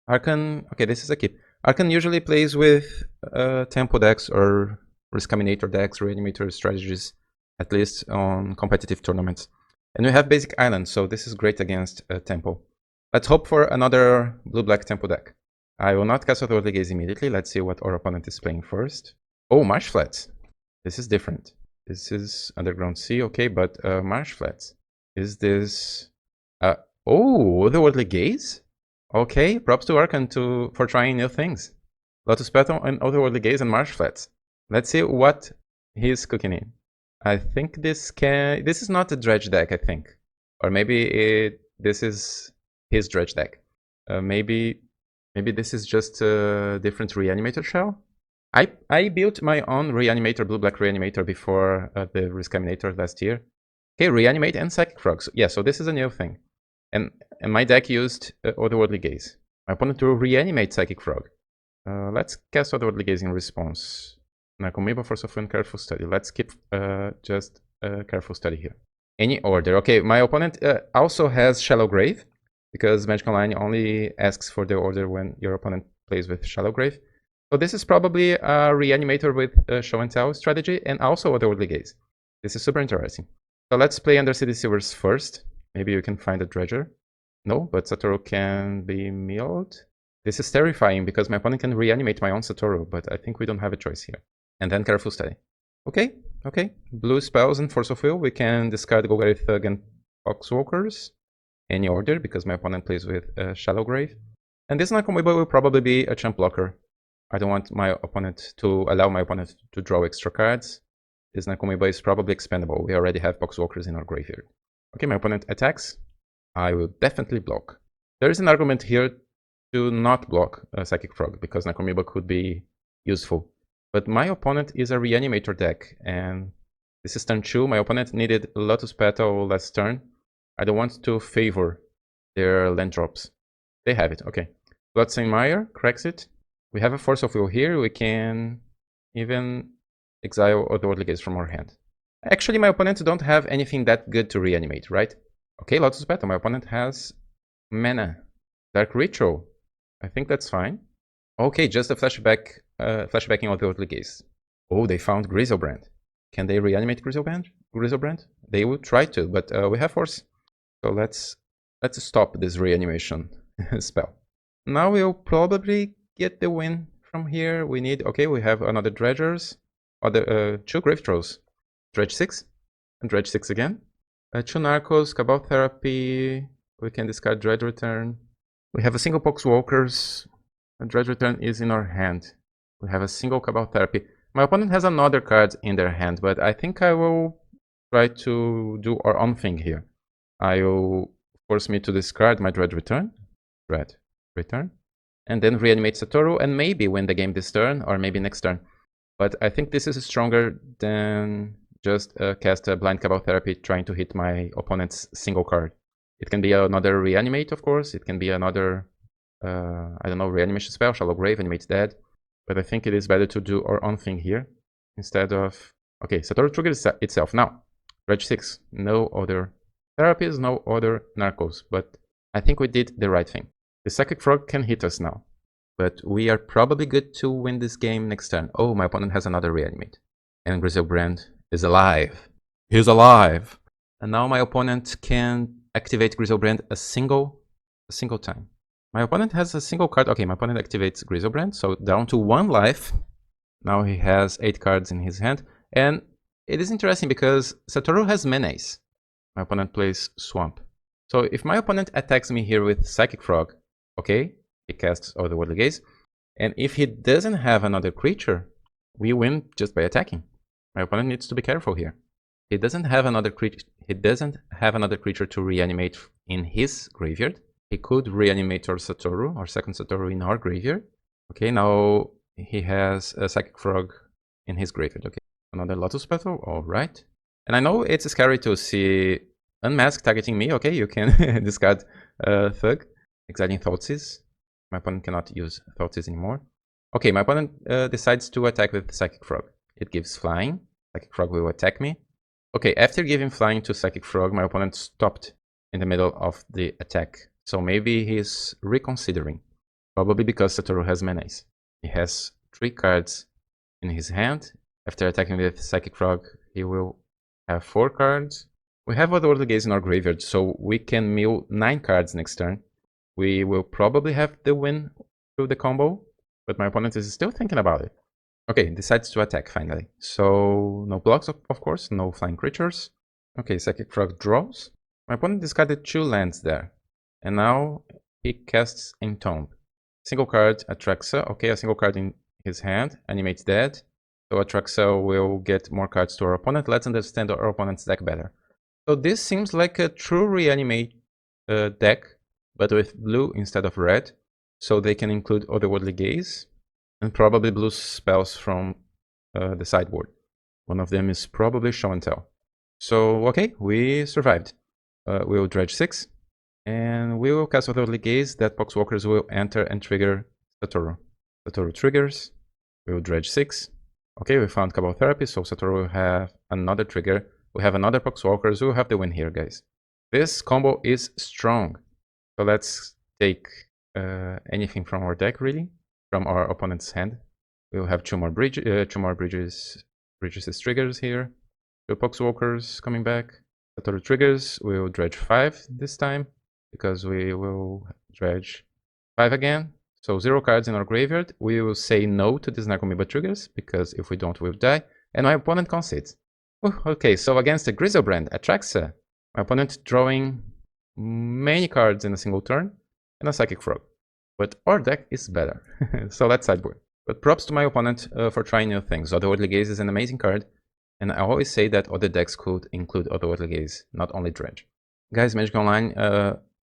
Arkan, okay, this is a keep. Arkan usually plays with tempo decks or Riskaminator decks, Reanimator strategies, at least on competitive tournaments. And we have basic islands, so this is great against tempo. Let's hope for another blue-black tempo deck. I will not cast Otherworldly Gaze immediately. Let's see what our opponent is playing first. Oh, Marsh Flats. This is different. This is Underground Sea, okay, but Marsh Flats. Is this... oh, Otherworldly Gaze? Okay, props to Arkan for trying new things. Lotus Petal and Otherworldly Gaze and Marsh Flats. Let's see what he's cooking in. I think this is not a dredge deck, I think. Or maybe this is his dredge deck. Maybe this is just a different Reanimator shell. I built my own Reanimator, blue-black Reanimator before the Riskaminator last year. Okay, Reanimate and Psychic Frog. So, yeah, so this is a new thing. And my deck used Otherworldly Gaze. My opponent will Reanimate Psychic Frog. Let's cast Otherworldly Gaze in response. Nakomiba, Force of Wind, Careful Study. Let's keep just Careful Study here. Any order. Okay, my opponent also has Shallow Grave, because Magic Online only asks for the order when your opponent plays with Shallow Grave. So this is probably a Reanimator with Show and Tell strategy, and also Otherworldly Gaze. This is super interesting. So let's play Undercity Sewers first. Maybe you can find a dredger. No, but Satoru can be milled. This is terrifying because my opponent can reanimate my own Satoru, but I think we don't have a choice here. And then Careful Study. Okay. Blue spells and Force of Will. We can discard Golgari Thug and Poxwalkers. Any order, because my opponent plays with Shallow Grave. And this Nakomiba will probably be a chump blocker. I don't want my opponent to allow my opponent to draw extra cards. This Nakomiba is probably expendable. We already have Poxwalkers in our graveyard. Okay, my opponent attacks. I will definitely block. There is an argument here to not block a Psychic Frog, because Nakomiba could be useful. But my opponent is a Reanimator deck, and this is turn 2. My opponent needed Lotus Petal last turn. I don't want to favor their land drops. They have it, okay. Bloodstained Mire cracks it. We have a Force of Will here. We can even exile Otherworldly Gaze from our hand. Actually, my opponents don't have anything that good to reanimate, right? Okay, Lotus Petal. My opponent has mana. Dark Ritual. I think that's fine. Okay, just a flashbacking Otherworldly Gaze. Oh, they found Griselbrand. Can they reanimate Griselbrand? They will try to, but we have Force. So let's stop this reanimation spell. Now we'll probably get the win from here. We need, okay, we have another Dredgers, two Grave Trolls. Dredge 6, and Dredge 6 again. 2 Narcos, Cabal Therapy, we can discard Dredge Return. We have a single Poxwalkers, and Dredge Return is in our hand. We have a single Cabal Therapy. My opponent has another card in their hand, but I think I will try to do our own thing here. I will force me to discard my Dredge Return, and then reanimate Satoru, and maybe win the game this turn, or maybe next turn. But I think this is stronger than just cast a Blind Cabal Therapy trying to hit my opponent's single card. It can be another Reanimate, of course. It can be another, I don't know, Reanimation spell, Shallow Grave, Animates Dead. But I think it is better to do our own thing here instead of... Okay, Satoru triggers itself. Now, Dredge 6. No other therapies, no other Narcos. But I think we did the right thing. The Psychic Frog can hit us now. But we are probably good to win this game next turn. Oh, my opponent has another Reanimate. And Griselbrand is alive. He's alive! And now my opponent can activate Griselbrand a single time. My opponent has a single card. Okay, my opponent activates Griselbrand, so down to 1 life. Now he has 8 cards in his hand. And it is interesting because Satoru has menace. My opponent plays Swamp. So if my opponent attacks me here with Psychic Frog, okay, he casts Otherworldly Gaze. And if he doesn't have another creature, we win just by attacking. My opponent needs to be careful here. He doesn't have another creature. He doesn't have another creature to reanimate in his graveyard. He could reanimate our Satoru, our second Satoru in our graveyard. Okay, now he has a Psychic Frog in his graveyard. Okay, another Lotus Petal. All right. And I know it's scary to see Unmask targeting me. Okay, you can discard Thug, exiling Thoughtseize. My opponent cannot use Thoughtseize anymore. Okay, my opponent decides to attack with Psychic Frog. It gives Flying. Psychic Frog will attack me. Okay, after giving Flying to Psychic Frog, my opponent stopped in the middle of the attack. So maybe he's reconsidering. Probably because Satoru has menace. He has 3 cards in his hand. After attacking with Psychic Frog, he will have 4 cards. We have Otherworldly Gaze in our graveyard, so we can mill 9 cards next turn. We will probably have the win through the combo, but my opponent is still thinking about it. Okay, decides to attack finally. So no blocks, of course, no flying creatures. Okay, Psychic Frog draws. My opponent discarded 2 lands there. And now he casts Entomb. Single card, Atraxa. Okay, a single card in his hand. Animates Dead. So Atraxa will get more cards to our opponent. Let's understand our opponent's deck better. So this seems like a true Reanimate deck, but with blue instead of red. So they can include Otherworldly Gaze. And probably blue spells from the sideboard. One of them is probably Show and Tell. So, okay, we survived. We will Dredge 6. And we will cast Otherworldly Gaze that Poxwalkers will enter and trigger Satoru. Satoru triggers. We will Dredge 6. Okay, we found Cabal Therapy, so Satoru will have another trigger. We have another Poxwalkers. We will have the win here, guys. This combo is strong. So let's take anything from our deck, really. From our opponent's hand. We will have 2 more bridges as triggers here. 2 Poxwalkers coming back. Satoru triggers. We will Dredge 5 this time, because we will Dredge 5 again. So 0 cards in our graveyard. We will say no to these Narcomoeba triggers, because if we don't, we'll die. And my opponent concedes. Okay, so against the Griselbrand, Atraxa, my opponent drawing many cards in a single turn, and a Psychic Frog. But our deck is better, so let's sideboard. But props to my opponent for trying new things. Otherworldly Gaze is an amazing card, and I always say that other decks could include Otherworldly Gaze, not only Dredge. Guys, Magic Online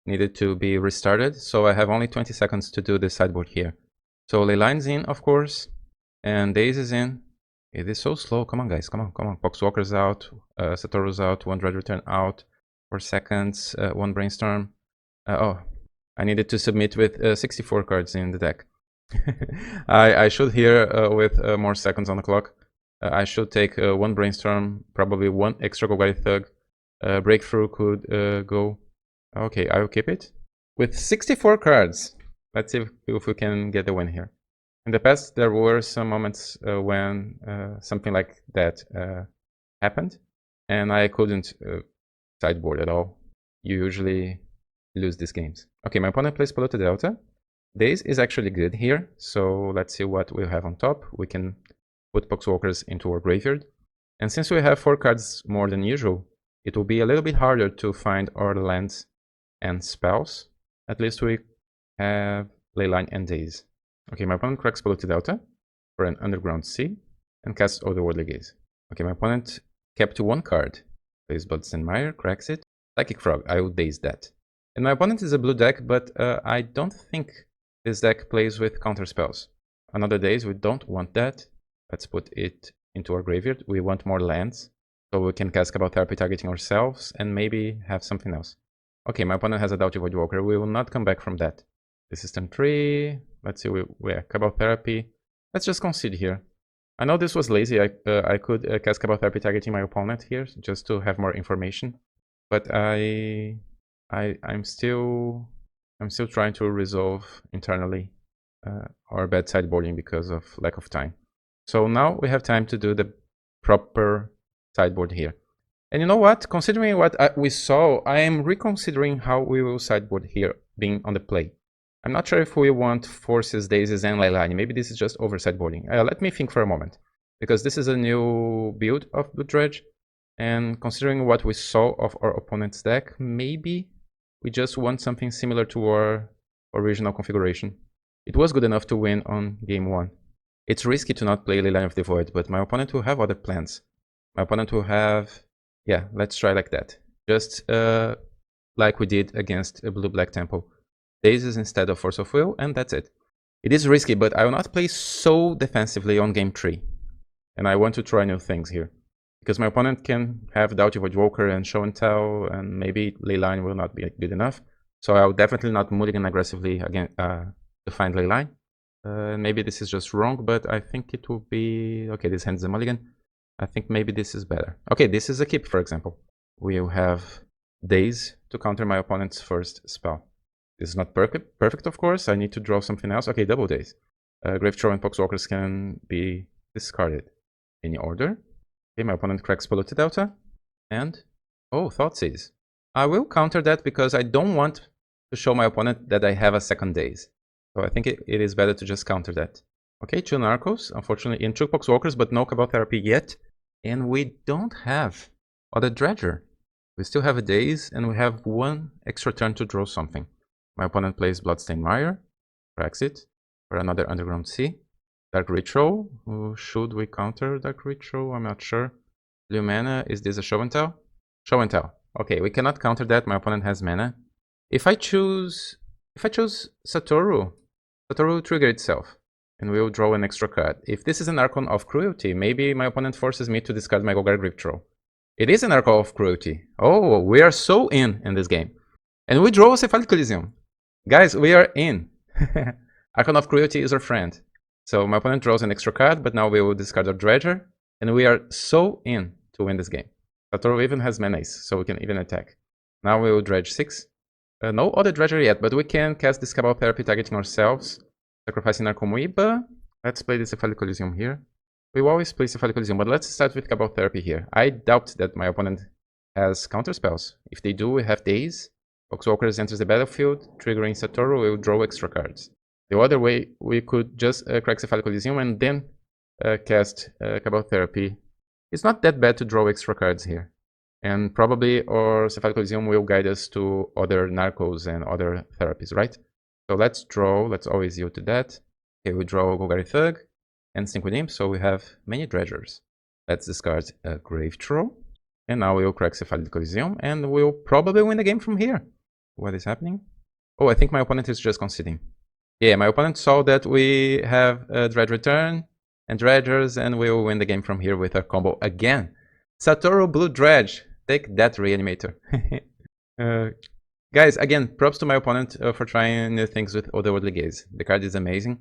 needed to be restarted, so I have only 20 seconds to do the sideboard here. So Leyline's in, of course, and Daze is in. It is so slow. Come on, guys, come on. Poxwalker's out, Satoru's out, 1 Dredge Return out. 4 seconds, 1 brainstorm. Oh, I needed to submit with 64 cards in the deck. I should here with more seconds on the clock. I should take 1 brainstorm, probably 1 extra Golgari Thug. Breakthrough could go. Okay, I will keep it. With 64 cards, let's see if we can get the win here. In the past, there were some moments when something like that happened, and I couldn't sideboard at all. You usually lose these games. Okay, my opponent plays Polluted Delta. Daze is actually good here, so let's see what we have on top. We can put Poxwalkers into our graveyard. And since we have 4 cards more than usual, it will be a little bit harder to find our lands and spells. At least we have Leyline and Daze. Okay, my opponent cracks Polluted Delta for an Underground Sea and casts Otherworldly Gaze. Okay, my opponent kept 1 card. Plays Bloodstained Mire, cracks it. Psychic Frog, I will Daze that. And my opponent is a blue deck, but I don't think this deck plays with counter spells. Another Daze, we don't want that. Let's put it into our graveyard. We want more lands, so we can cast Cabal Therapy targeting ourselves and maybe have something else. Okay, my opponent has a Doughty Voidwalker. We will not come back from that. This is turn 3. Let's see, Cabal Therapy. Let's just concede here. I know this was lazy. I could cast Cabal Therapy targeting my opponent here just to have more information, but I'm still trying to resolve internally our bad sideboarding because of lack of time. So now we have time to do the proper sideboard here. And you know what? Considering what we saw, I am reconsidering how we will sideboard here, being on the play. I'm not sure if we want Forces, Dazes, and Leyline. Maybe this is just over sideboarding. Let me think for a moment, because this is a new build of Blue Dredge, and considering what we saw of our opponent's deck, maybe we just want something similar to our original configuration. It was good enough to win on game 1. It's risky to not play Leyline of the Void, but my opponent will have other plans. My opponent will have... yeah, let's try like that. Just like we did against a Blue-Black Temple. Dazes instead of Force of Will, and that's it. It is risky, but I will not play so defensively on game 3. And I want to try new things here. Because my opponent can have Doughty Voidwalker and Show and Tell, and maybe Leyline will not be good enough. So I'll definitely not mulligan aggressively again to find Leyline. Maybe this is just wrong, but I think it will be... okay, this hand's a mulligan. I think maybe this is better. Okay, this is a keep, for example. We'll have Daze to counter my opponent's first spell. This is not perfect, of course. I need to draw something else. Okay, double Daze. Grave Troll and Poxwalkers can be discarded. Any order. Okay, my opponent cracks Polluted Delta. And... oh, Thoughtseize. I will counter that because I don't want to show my opponent that I have a second Daze. So I think it is better to just counter that. Okay, 2 Narcos, unfortunately, and 2 Poxwalkers, but no Cabal Therapy yet. And we don't have other Dredger. We still have a Daze, and we have 1 extra turn to draw something. My opponent plays Bloodstained Mire, cracks it, for another Underground Sea. Dark Ritual, should we counter Dark Ritual? I'm not sure. Blue Mana, is this a Show and Tell? Show and Tell. Okay, we cannot counter that, my opponent has mana. If I choose Satoru, Satoru will trigger itself, and we will draw an extra card. If this is an Archon of Cruelty, maybe my opponent forces me to discard my Golgari Grave Troll. It is an Archon of Cruelty. Oh, we are so in this game. And we draw a Cephalic Elysium. Guys, we are in. Archon of Cruelty is our friend. So my opponent draws an extra card, but now we will discard our Dredger, and we are so in to win this game. Satoru even has Menace, so we can even attack. Now we will dredge 6. No other Dredger yet, but we can cast this Cabal Therapy targeting ourselves, sacrificing our Komuiba. Let's play the Cephalic Elysium here. We will always play Cephalic Elysium, but let's start with Cabal Therapy here. I doubt that my opponent has counter spells. If they do, we have Daze. Poxwalkers enters the battlefield, triggering Satoru, we will draw extra cards. The other way, we could just crack Cephalic Elysium and then cast Cabal Therapy. It's not that bad to draw extra cards here. And probably our Cephalic Elysium will guide us to other Narcos and other therapies, right? So let's draw, let's always yield to that. Okay, we draw Golgari Thug and Sync with Imp, so we have many Dredgers. Let's discard a Grave Troll. And now we'll crack Cephalic Elysium and we'll probably win the game from here. What is happening? Oh, I think my opponent is just conceding. Yeah, my opponent saw that we have a Dredge Return and Dredgers, and we will win the game from here with a combo again. Satoru Blue Dredge, take that Reanimator. Guys, again, props to my opponent for trying new things with Otherworldly Gaze. The card is amazing,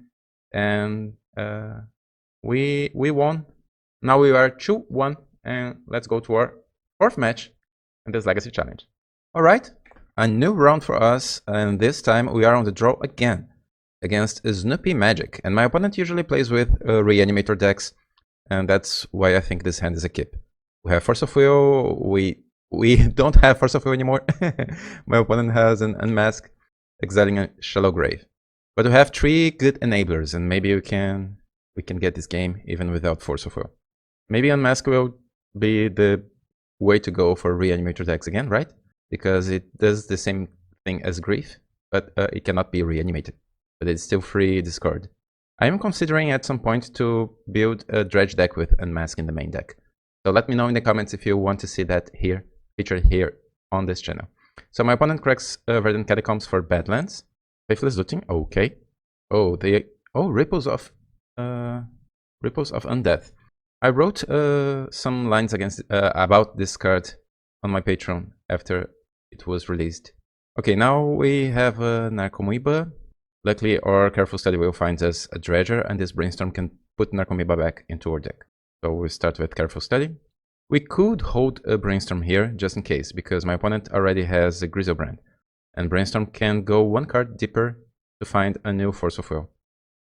and we won. Now we are 2-1, and let's go to our 4th match in this Legacy Challenge. Alright, a new round for us, and this time we are on the draw again against snoopy-magic, and my opponent usually plays with Reanimator decks, and that's why I think this hand is a keep. We have Force of Will, we don't have Force of Will anymore. My opponent has an Unmask, exiling a Shallow Grave. But we have 3 good enablers, and maybe we can get this game even without Force of Will. Maybe Unmask will be the way to go for Reanimator decks again, right? Because it does the same thing as Grief, but it cannot be reanimated. But it's still free discard. I am considering at some point to build a Dredge deck with Unmask in the main deck. So let me know in the comments if you want to see that here, featured here on this channel. So my opponent cracks Verdant Catacombs for Badlands. Faithless Looting, okay. Oh, Ripples of Undeath. I wrote some lines against about this card on my Patreon after it was released. Okay, now we have a Narcomoeba. Luckily, our Careful Study will find us a Dredger, and this Brainstorm can put Narcomoeba back into our deck. So we start with Careful Study. We could hold a Brainstorm here, just in case, because my opponent already has a Griselbrand, and Brainstorm can go 1 card deeper to find a new Force of Will.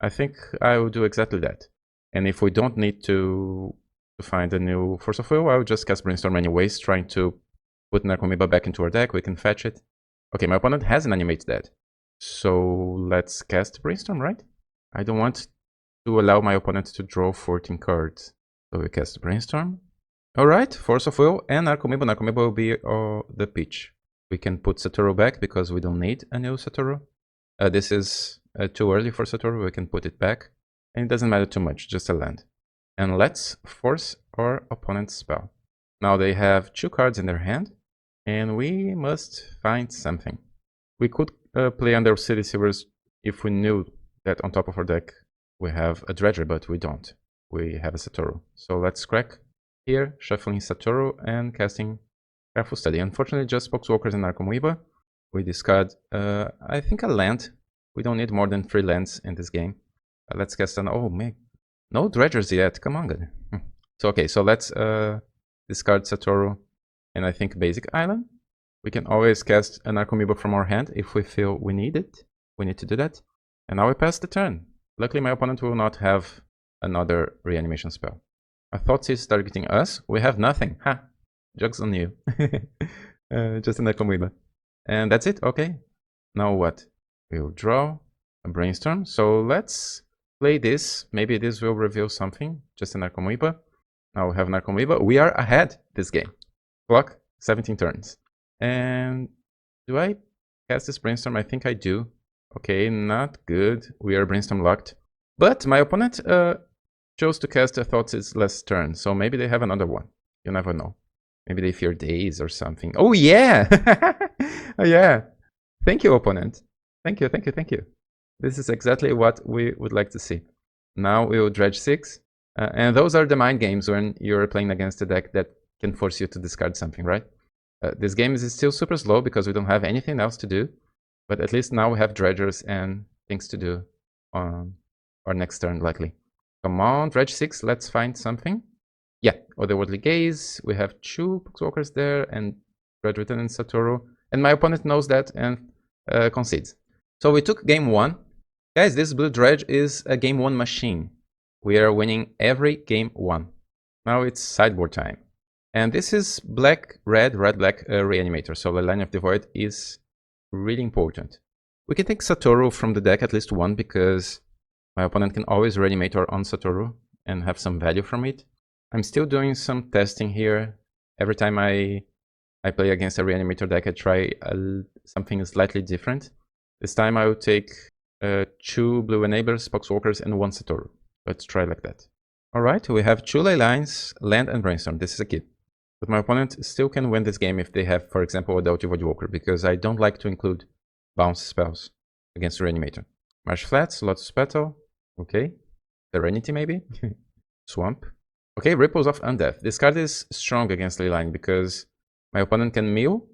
I think I will do exactly that. And if we don't need to find a new Force of Will, I will just cast Brainstorm anyways, trying to put Narcomoeba back into our deck. We can fetch it. Okay, my opponent has an Animate Dead. So let's cast Brainstorm, right? I don't want to allow my opponent to draw 14 cards. So we cast Brainstorm. Alright, Force of Will and Narcomoeba. Narcomoeba will be the pitch. We can put Satoru back because we don't need a new Satoru. This is too early for Satoru, we can put it back. And it doesn't matter too much, just a land. And let's force our opponent's spell. Now they have 2 cards in their hand, and we must find something. We could play under City Silvers if we knew that on top of our deck we have a Dredger, but we don't. We have a Satoru. So let's crack here, shuffling Satoru and casting Careful Study. Unfortunately, just Poxwalkers and Narcomoeba. We discard, I think, a land. We don't need more than 3 lands in this game. Let's cast an... Oh, man. No Dredgers yet. Come on, good. So, okay, so let's discard Satoru and I think Basic Island. We can always cast an Narcomoeba from our hand if we feel we need it. We need to do that. And now we pass the turn. Luckily, my opponent will not have another reanimation spell. I thought he's targeting us. We have nothing. Ha! Joke's on you. Just a Narcomoeba. And that's it. Okay. Now what? We'll draw a Brainstorm. So let's play this. Maybe this will reveal something. Just a Narcomoeba. Now we have Narcomoeba. We are ahead this game. Clock, 17 turns. And do I cast this Brainstorm? I think I do. Okay, not good. We are Brainstorm locked. But my opponent chose to cast a Thoughts' last turn. So maybe they have another one. You never know. Maybe they fear Daze or something. Oh, yeah! Oh, yeah. Thank you, opponent. Thank you, thank you, thank you. This is exactly what we would like to see. Now we will Dredge 6. And those are the mind games when you're playing against a deck that can force you to discard something, right? This game is still super slow because we don't have anything else to do. But at least now we have Dredgers and things to do on our next turn, likely. Come on, Dredge 6, let's find something. Yeah, Otherworldly Gaze. We have 2 Poxwalkers there and Dredge Return and Satoru. And my opponent knows that and concedes. So we took game 1. Guys, this Blue Dredge is a game 1 machine. We are winning every game 1. Now it's sideboard time. And this is black-red, red-black Reanimator. So the Line of the Void is really important. We can take Satoru from the deck, at least 1, because my opponent can always Reanimator on Satoru and have some value from it. I'm still doing some testing here. Every time I play against a Reanimator deck, I try something slightly different. This time I will take 2 Blue Enablers, Poxwalkers, and 1 Satoru. Let's try like that. Alright, we have 2 ley lines, land and Brainstorm. This is a keep. But my opponent still can win this game if they have, for example, a Doughty Voidwalker, because I don't like to include bounce spells against Reanimator. Marsh Flats, Lotus Petal. Okay. Serenity maybe? Swamp. Okay, Ripples of Undeath. This card is strong against ley line because my opponent can mill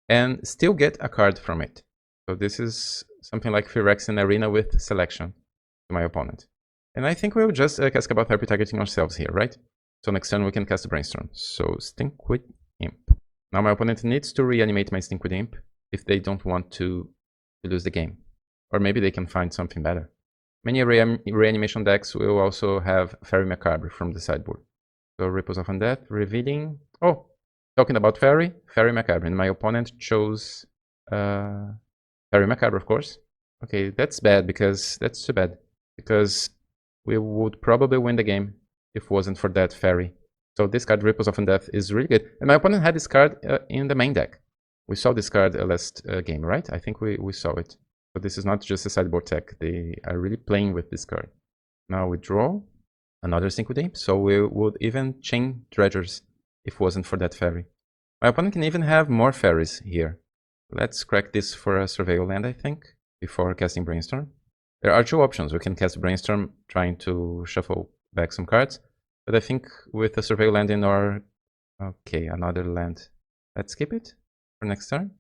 and still get a card from it. So this is something like Phyrexian Arena with selection to my opponent. And I think we'll just cast Cabal Therapy targeting ourselves here, right? So next turn we can cast Brainstorm. So Stinkweed Imp. Now my opponent needs to reanimate my Stinkweed Imp if they don't want to lose the game. Or maybe they can find something better. Many reanimation decks will also have Fairy Macabre from the sideboard. So Ripples of Undeath, revealing... Oh! Talking about Fairy Macabre. And my opponent chose Fairy Macabre, of course. Okay, that's bad because... That's too bad. Because we would probably win the game if it wasn't for that Fairy. So this card, Ripples of Undeath, is really good. And my opponent had this card in the main deck. We saw this card last game, right? I think we saw it. So this is not just a sideboard tech. They are really playing with this card. Now we draw another Stinkweed Imp. So we would even chain Dredgers if it wasn't for that Fairy. My opponent can even have more Fairies here. Let's crack this for a Surveil land, I think, before casting Brainstorm. There are two options. We can cast Brainstorm trying to shuffle back some cards. But I think with a Surveil land in our... Okay, another land. Let's skip it for next turn.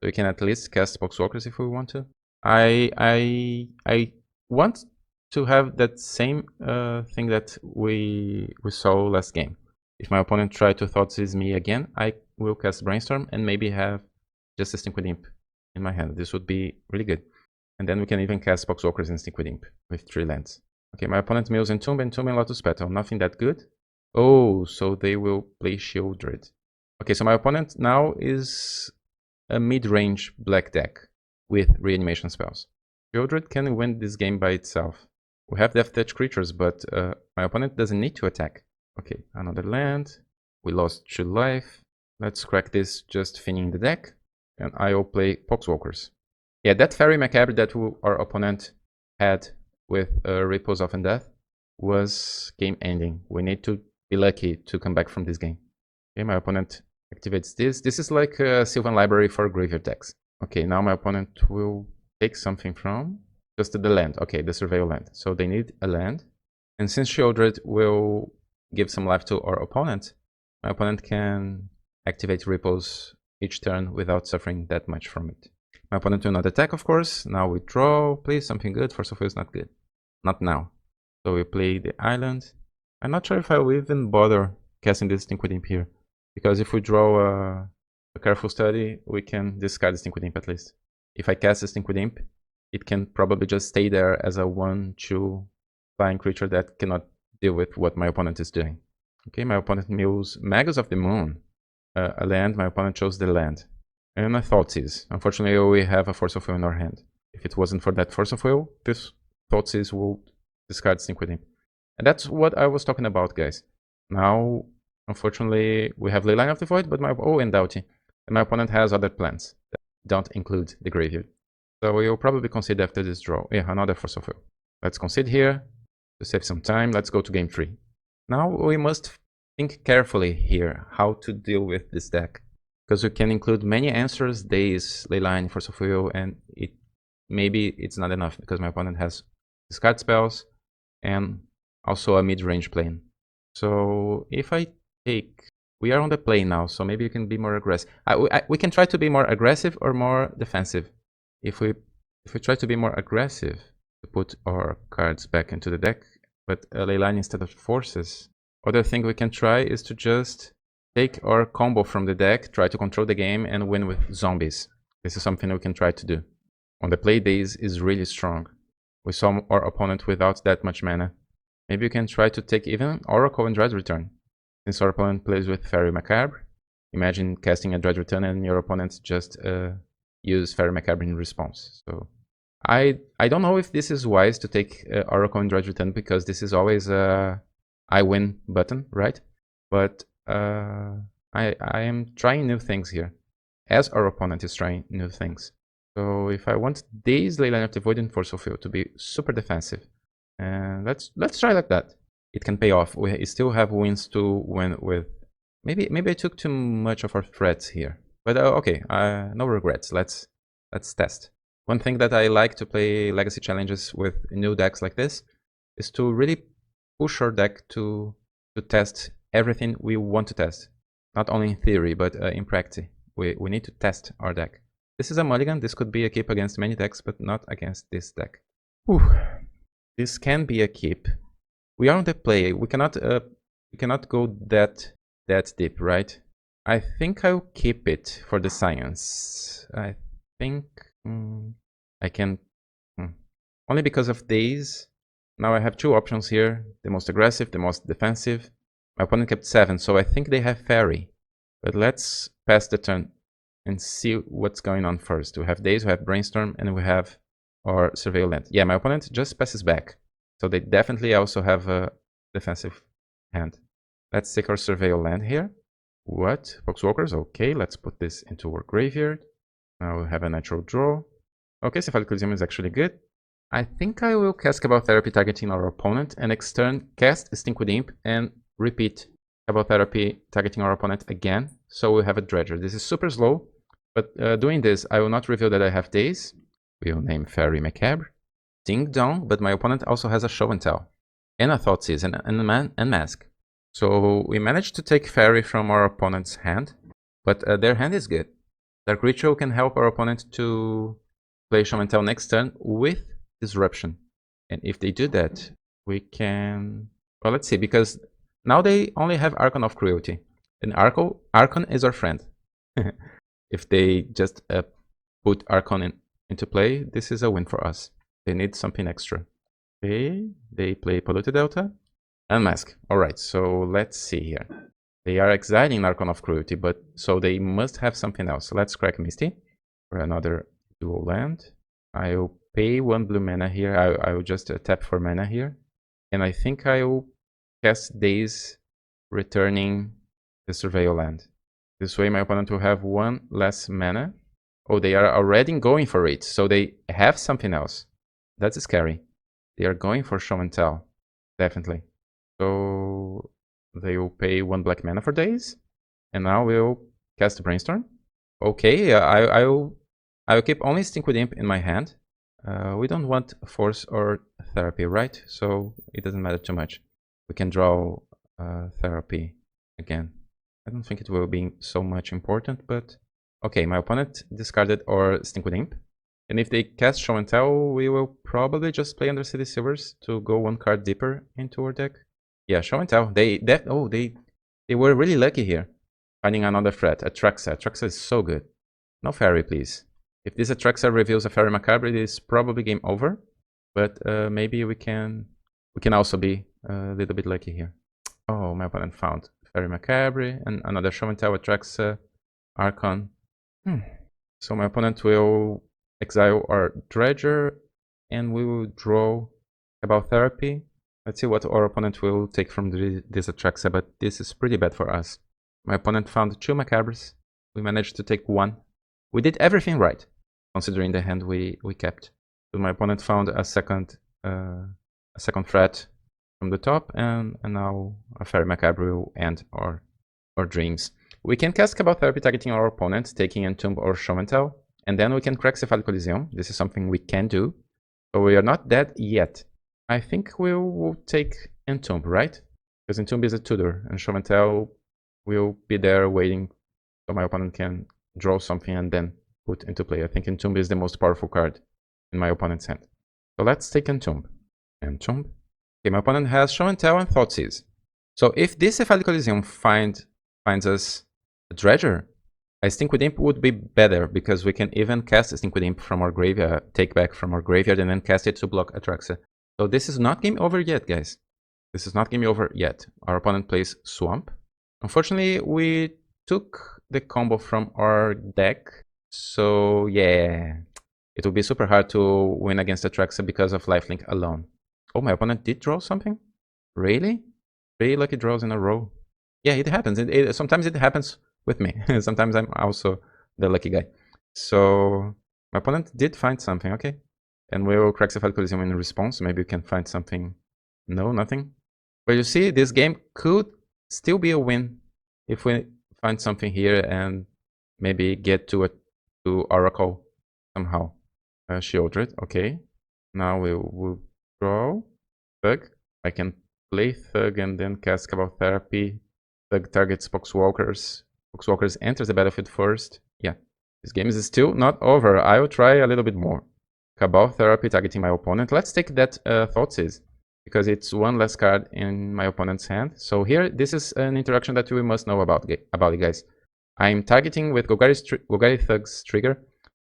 So we can at least cast Poxwalkers if we want to. I want to have that same thing that we saw last game. If my opponent tries to Thoughtseize me again, I will cast Brainstorm and maybe have just a Stinkweed Imp in my hand. This would be really good. And then we can even cast Poxwalkers and Stinkweed Imp with 3 lands. Okay, my opponent mills Entomb and Lotus Petal. Nothing that good. Oh, so they will play Shieldred. Okay, so my opponent now is a mid-range black deck with reanimation spells. Shieldred can win this game by itself. We have Death Touch creatures, but my opponent doesn't need to attack. Okay, another land. We lost 2 life. Let's crack this just finishing the deck. And I'll play Poxwalkers. Yeah, that Fairy Macabre that our opponent had with Ripples of Undeath was game ending. We need to be lucky to come back from this game. Okay, my opponent activates this. This is like a Sylvan Library for graveyard decks. Okay, now my opponent will take something from just the land. Okay, the Surveil land. So they need a land. And since Shieldred will give some life to our opponent, my opponent can activate Ripples each turn without suffering that much from it. My opponent will not attack, of course. Now we draw. Please, something good. Force of Will is not good. Not now. So we play the island. I'm not sure if I will even bother casting this Stinkweed Imp here. Because if we draw a Careful Study, we can discard the Stinkweed Imp at least. If I cast the Stinkweed Imp, it can probably just stay there as a 1/2 flying creature that cannot deal with what my opponent is doing. Okay, my opponent mills Magus of the Moon. A land, my opponent chose the land. And a Thoughtseize. Unfortunately, we have a Force of Will in our hand. If it wasn't for that Force of Will, this Thoughtseize will discard Stinkweed Imp. And that's what I was talking about, guys. Now, unfortunately, we have Leyline of the Void, but and Doughty. And my opponent has other plans that don't include the graveyard. So we will probably concede after this draw. Yeah, another Force of Will. Let's concede here to save some time. Let's go to game 3. Now we must think carefully here how to deal with this deck. Because we can include many answers, Daze, Leyline, Force of Will, and maybe it's not enough because my opponent has discard spells and also a mid-range plane. So if I take... We are on the play now, so maybe you can be more aggressive. We can try to be more aggressive or more defensive. If we try to be more aggressive, to put our cards back into the deck, but a Leyline instead of forces, other thing we can try is to just take our combo from the deck, try to control the game, and win with zombies. This is something we can try to do. On the play, Daze is really strong. We saw our opponent without that much mana. Maybe you can try to take even Oracle and Dread Return. Since our opponent plays with Fairy Macabre, imagine casting a Dread Return and your opponent just use Fairy Macabre in response. So I don't know if this is wise to take Oracle and Dread Return because this is always a I win button, right? But I am trying new things here, as our opponent is trying new things. So if I want this Leyline of the Void and Force of Will to be super defensive, and let's try like that. It can pay off. We still have wins to win with. Maybe I took too much of our threats here, but okay, no regrets. Let's test. One thing that I like to play Legacy Challenges with new decks like this is to really push our deck to test everything we want to test. Not only in theory, but in practice. We need to test our deck. This is a mulligan. This could be a keep against many decks, but not against this deck. Whew. This can be a keep. We are on the play. We cannot go that deep, right? I think I'll keep it for the science. I think I can only because of Daze. Now I have two options here: the most aggressive, the most defensive. My opponent kept 7, so I think they have Fairy. But let's pass the turn and see what's going on first. We have Daze, we have Brainstorm, and we have our Surveil Land. Yeah, my opponent just passes back. So they definitely also have a defensive hand. Let's take our Surveil Land here. What? Poxwalkers? Okay, let's put this into our graveyard. Now we have a natural draw. Okay, Cephalic Coliseum is actually good. I think I will cast Cabal Therapy targeting our opponent, and next turn cast Stinkwood Imp and repeat Cabal Therapy targeting our opponent again. So we have a Dredger. This is super slow, but doing this, I will not reveal that I have Daze. We'll name Fairy Macabre. Ding Dong, but my opponent also has a Show and Tell, and a Thoughtseize, and Mask. So we managed to take Fairy from our opponent's hand, but their hand is good. Dark Ritual can help our opponent to play Show and Tell next turn with Disruption. And if they do that, we can... Well, let's see, because now they only have Archon of Cruelty. And Archon is our friend. If they just put Archon into play, this is a win for us. They need something extra. Okay, they play Polluted Delta and Mask. Alright, so let's see here. They are exiling Archon of Cruelty, but so they must have something else. Let's crack Misty for another dual land. I'll pay 1 blue mana here. I will just tap for mana here. And I think I will cast Daze, returning the Surveil Land. This way my opponent will have 1 less mana. Oh, they are already going for it, so they have something else. That's scary. They are going for Show and Tell, definitely. So they will pay 1 black mana for Daze, and now we'll cast Brainstorm. Okay, I will keep only Stinkwood Imp in my hand. We don't want Force or Therapy, right? So it doesn't matter too much. We can draw Therapy again. I don't think it will be so much important, but okay, my opponent discarded our Stinkwood Imp. And if they cast Show and Tell, we will probably just play Undercity Silvers to go 1 card deeper into our deck. Yeah, Show and Tell. They were really lucky here, finding another threat. Atraxa. Atraxa is so good. No Fairy, please. If this Atraxa reveals a Fairy Macabre, it is probably game over. But maybe we can also be a little bit lucky here. Oh, my opponent found Fairy Macabre and another Show and Tell, Atraxa, Archon. So my opponent will exile our Dredger, and we will draw Cabal Therapy. Let's see what our opponent will take from this Atraxa, but this is pretty bad for us. My opponent found 2 Macabres. We managed to take 1. We did everything right, considering the hand we kept. But my opponent found a second threat from the top, and now a Fairy Macabre will end our dreams. We can cast Cabal Therapy targeting our opponent, taking Entomb or Show and Tell, and then we can crack Cephalic Coliseum. This is something we can do, but we are not dead yet. I think we'll take Entomb, right? Because Entomb is a tutor, and Show and Tell will be there waiting so my opponent can draw something and then put into play. I think Entomb is the most powerful card in my opponent's hand. So let's take Entomb. Entomb. Okay, my opponent has Show and Tell and Thoughtseize. So if this Cephalic Coliseum finds us a Dredger, I think Stinkwood Imp would be better, because we can even cast a Stinkwood Imp from our graveyard, take back from our graveyard, and then cast it to block Atraxa. So this is not game over yet, guys. This is not game over yet. Our opponent plays Swamp. Unfortunately, we took the combo from our deck. So yeah, it will be super hard to win against Atraxa because of lifelink alone. Oh, my opponent did draw something? Really? 3 lucky draws in a row. Yeah, it happens. Sometimes it happens with me. Sometimes I'm also the lucky guy. So my opponent did find something, okay. And we will crack Cephalic Coliseum in response. Maybe we can find something. No, nothing. But you see, this game could still be a win if we find something here and maybe get to Oracle somehow. Shieldred, okay. Now we will draw Thug. I can play Thug and then cast Cabal Therapy. Thug targets Poxwalkers. Poxwalkers enters the battlefield first. Yeah, this game is still not over. I will try a little bit more. Cabal Therapy targeting my opponent. Let's take that Thassa, because it's one less card in my opponent's hand. So here, this is an interaction that we must know about it, guys. I'm targeting with Golgari Thug's trigger.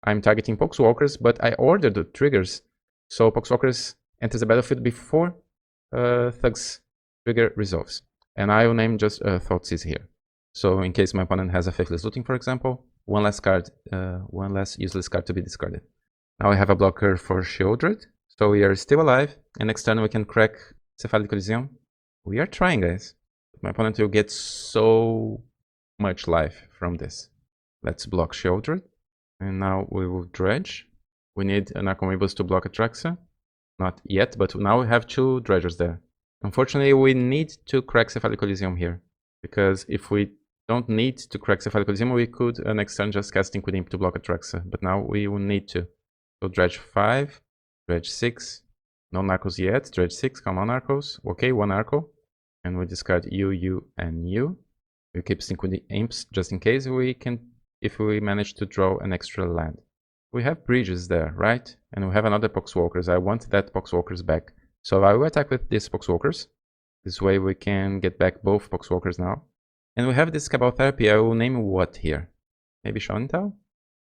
I'm targeting Poxwalkers, but I ordered the triggers. So Poxwalkers enters the battlefield before Thug's trigger resolves. And I will name just Thassa here. So in case my opponent has a Faithless Looting, for example, one less useless card to be discarded. Now I have a blocker for Shieldred, so we are still alive, and next turn we can crack Cephalic Coliseum. We are trying, guys. My opponent will get so much life from this. Let's block Shieldred, and now we will Dredge. We need an Archimebus to block Atraxa. Not yet, but now we have 2 Dredgers there. Unfortunately, we need to crack Cephalic Coliseum here, because if we don't need to crack Cephalic Coliseum, we could next turn just cast Liquid Imp to block Atraxa, but now we will need to. So Dredge 5, Dredge 6, no Narcos yet, Dredge 6, come on Narcos, okay, 1 Arco, and we discard you, and you. We keep sync with the imps just in case if we manage to draw an extra land. We have bridges there, right? And we have another Poxwalkers. I want that Poxwalkers back. So I will attack with this Poxwalkers. This way we can get back both Poxwalkers now. And we have this Cabal Therapy. I will name what here? Maybe Show and Tell?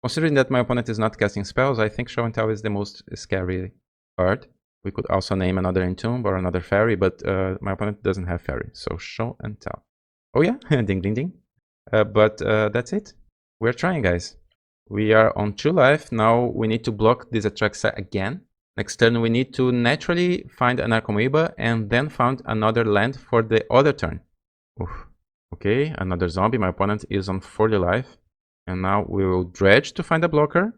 Considering that my opponent is not casting spells, I think Show and Tell is the most scary card. We could also name another Entomb or another Fairy, but my opponent doesn't have Fairy, so Show and Tell. Oh yeah, ding ding ding. But that's it. We're trying, guys. We are on 2 life. Now we need to block this Atraxa again. Next turn we need to naturally find an Archimeba and then find another land for the other turn. Oof. Okay, another zombie. My opponent is on 40 life. And now we will Dredge to find a blocker.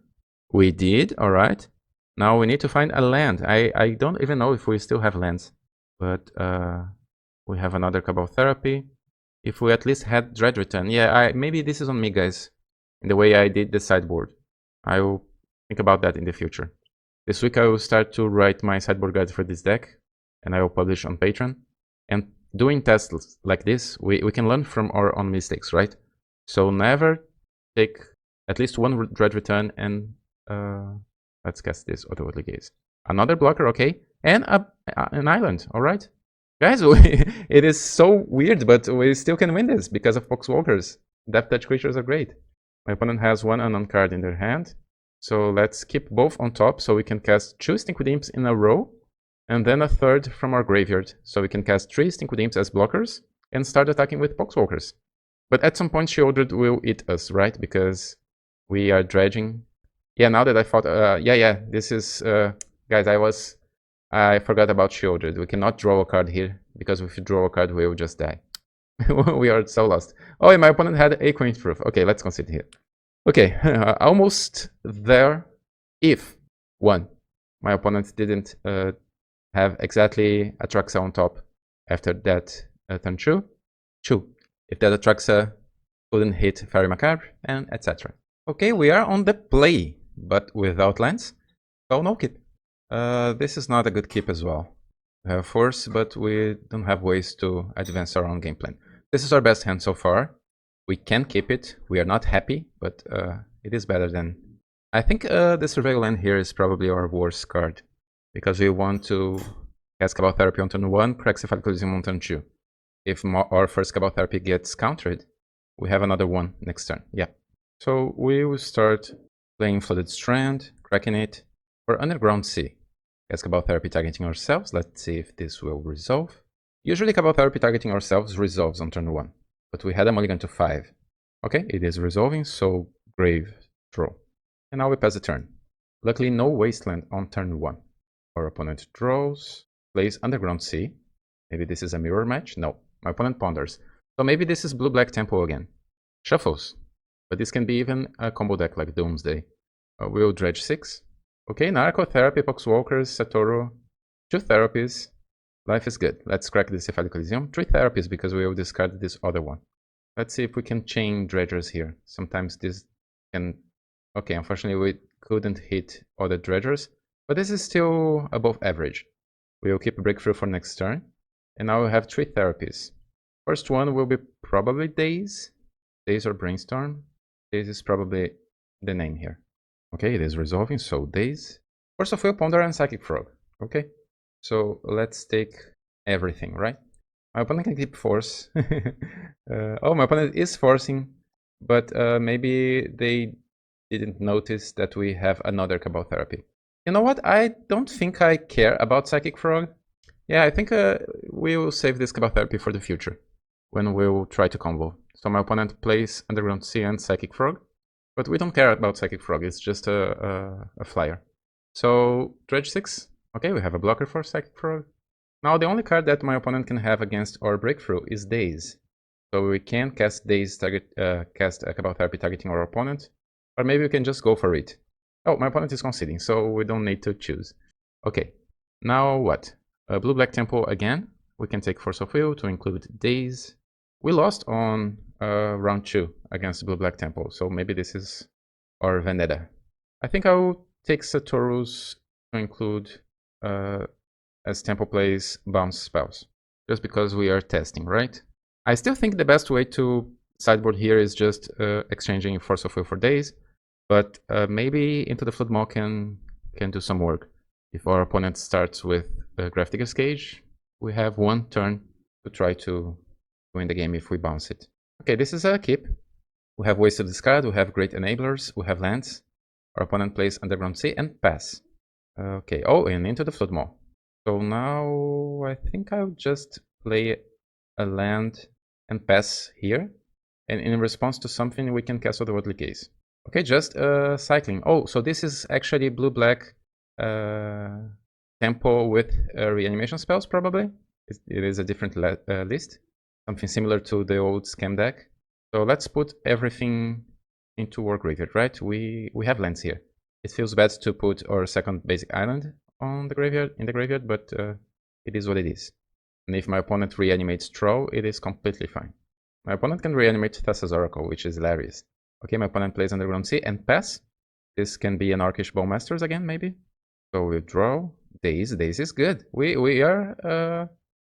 We did, alright. Now we need to find a land. I don't even know if we still have lands. But we have another Cabal Therapy. If we at least had Dredge Return. Yeah, maybe this is on me, guys. In the way I did the sideboard. I will think about that in the future. This week I will start to write my sideboard guide for this deck. And I will publish on Patreon. And doing tests like this, we can learn from our own mistakes, right? So never take at least 1 Dredge Return and let's cast this Otherworldly Gaze. Another blocker, okay, and an island, alright. Guys, it is so weird, but we still can win this because of Poxwalkers. Depth Touch creatures are great. My opponent has 1 unknown card in their hand, so let's keep both on top so we can cast 2 Stinkwood Imps in a row, and then a 3rd from our graveyard, so we can cast 3 Stinkwood Imps as blockers and start attacking with Poxwalkers. But at some point, Shieldred will eat us, right? Because we are dredging. Yeah, now that I thought, this is, guys, I forgot about Shieldred. We cannot draw a card here, because if you draw a card, we will just die. We are so lost. Oh, and my opponent had a Queen's Proof. Okay, let's consider here. Okay, almost there. If, 1, my opponent didn't have exactly Atraxa on top after that turn 2. 2. If that Atraxa couldn't hit Fairy Macabre, and etc. Okay, we are on the play, but without lands. So no keep. This is not a good keep as well. We have Force, but we don't have ways to advance our own game plan. This is our best hand so far. We can keep it. We are not happy, but it is better than... I think the Surveil land here is probably our worst card, because we want to cast Cabal Therapy on turn 1, crack Cephalic Coliseum on turn 2. If our first Cabal Therapy gets countered, we have another one next turn. Yeah. So we will start playing Flooded Strand, cracking it for Underground Sea. Cast Cabal Therapy targeting ourselves. Let's see if this will resolve. Usually Cabal Therapy targeting ourselves resolves on turn 1, but we had a mulligan to 5. Okay, it is resolving, so grave draw. And now we pass the turn. Luckily no Wasteland on turn 1. Our opponent draws, plays Underground Sea. Maybe this is a mirror match? No. My opponent ponders. So maybe this is Blue-Black Temple again. Shuffles. But this can be even a combo deck like Doomsday. We'll Dredge 6. Okay, Narco, Therapy, Poxwalkers, Satoru. 2 therapies. Life is good. Let's crack this Cephalic Coliseum. 3 therapies because we will discard this other one. Let's see if we can chain Dredgers here. Sometimes this can... Okay, unfortunately we couldn't hit other Dredgers. But this is still above average. We will keep a Breakthrough for next turn. And now we have 3 therapies. First one will be probably Daze. Daze or Brainstorm. Daze is probably the name here. Okay, it is resolving, so Daze. Force of Will, Ponder, and Psychic Frog. Okay, so let's take everything, right? My opponent can keep Force. Oh, my opponent is forcing, but maybe they didn't notice that we have another Cabal Therapy. You know what? I don't think I care about Psychic Frog. Yeah, I think we will save this Cabal Therapy for the future, when we'll try to combo. So my opponent plays Underground Sea and Psychic Frog, but we don't care about Psychic Frog, it's just a flyer. So Dredge 6, okay, we have a blocker for Psychic Frog. Now the only card that my opponent can have against our Breakthrough is Daze. So we can cast Daze, cast a Cabal Therapy targeting our opponent, or maybe we can just go for it. Oh, my opponent is conceding, so we don't need to choose. Okay, now what? Blue-Black Temple again. We can take Force of Will to include Daze. We lost on round 2 against Blue-Black Temple, so maybe this is our vendetta. I think I will take Satoru's to include as Temple plays bounce spells, just because we are testing, right? I still think the best way to sideboard here is just exchanging Force of Will for Daze, but maybe Into the Flood Maw can do some work. If our opponent starts with Grafdigger's Cage, we have one turn to try to win the game if we bounce it. Okay, this is a keep. We have ways to discard, we have great enablers, we have lands. Our opponent plays Underground Sea and pass. Okay, oh, and Into the Flood Maw. So now I think I'll just play a land and pass here. And in response to something, we can castle the Worldly Gaze. Okay, just cycling. Oh, so this is actually blue-black tempo with reanimation spells, probably. It is a different list. Something similar to the old scam deck. So let's put everything into our graveyard, right? We have lands here. It feels bad to put our second basic island on the graveyard, but it is what it is. And if my opponent reanimates Troll, it is completely fine. My opponent can reanimate Thassa's Oracle, which is hilarious. Okay, my opponent plays Underground Sea and pass. This can be an Orcish Bowmasters again, maybe. So we draw. Daze is good. We are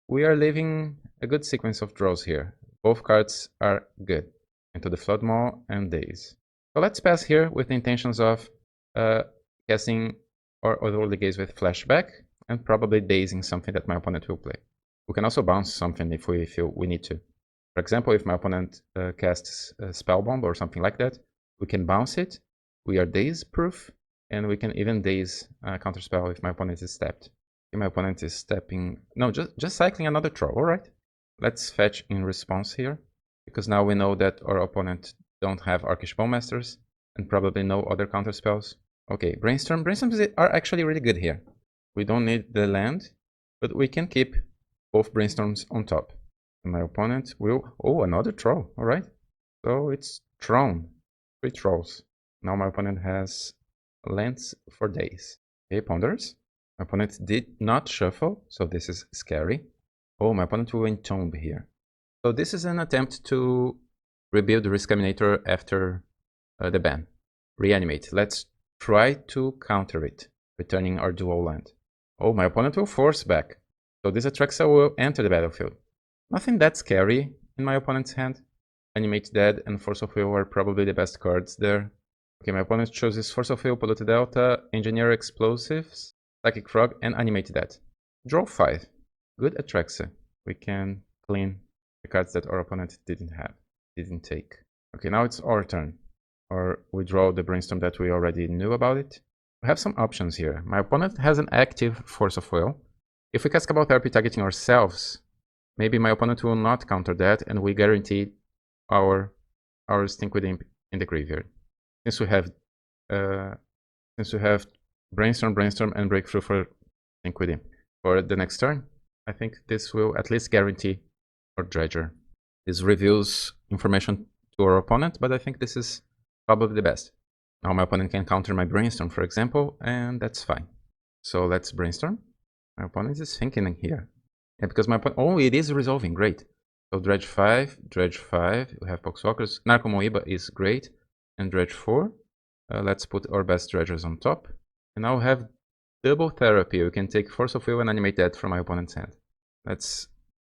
living a good sequence of draws here. Both cards are good. Into the Flood Maw and Daze. So let's pass here with the intentions of casting or Worldly Gaze with Flashback and probably dazing something that my opponent will play. We can also bounce something if we feel we need to. For example, if my opponent casts a Spellbomb or something like that, we can bounce it. We are Daze proof, and we can even Daze counterspell if my opponent is stepped. If my opponent is stepping, no, just cycling another Troll. All right, let's fetch in response here, because now we know that our opponent don't have Orcish Bowmasters and probably no other counterspells. Okay, Brainstorm. Brainstorms are actually really good here. We don't need the land, but we can keep both Brainstorms on top. And my opponent will... Oh, another Troll. All right. So it's Throne. 3 Trolls. Now my opponent has lands for Daze. Okay, Ponders. My opponent did not shuffle, so this is scary. Oh, my opponent will Entomb here. So this is an attempt to rebuild the Riskaminator after the ban. Reanimate. Let's try to counter it, returning our dual land. Oh, my opponent will force back. So this Atraxa will enter the battlefield. Nothing that scary in my opponent's hand. Animate Dead and Force of Will are probably the best cards there. Okay, my opponent chooses Force of Will, Polluted Delta, Engineer Explosives, Psychic Frog, and Animate Dead. Draw 5. Good Atraxa. We can clean the cards that our opponent didn't take. Okay, now it's our turn. Or we draw the Brainstorm that we already knew about it. We have some options here. My opponent has an active Force of Will. If we cast Cabal Therapy targeting ourselves, maybe my opponent will not counter that, and we guarantee our Stink with Imp in the graveyard. Since we have Brainstorm, and Breakthrough for Stink with Imp for the next turn, I think this will at least guarantee our Dredger. This reveals information to our opponent, but I think this is probably the best. Now my opponent can counter my Brainstorm, for example, and that's fine. So let's Brainstorm. My opponent is thinking here. Yeah, because my opponent... Oh, it is resolving. Great. So Dredge 5, Dredge 5. We have Poxwalkers. Narcomoeba is great. And Dredge 4. Let's put our best Dredgers on top. And now we have double therapy. We can take Force of Will and Animate Dead from my opponent's hand. Let's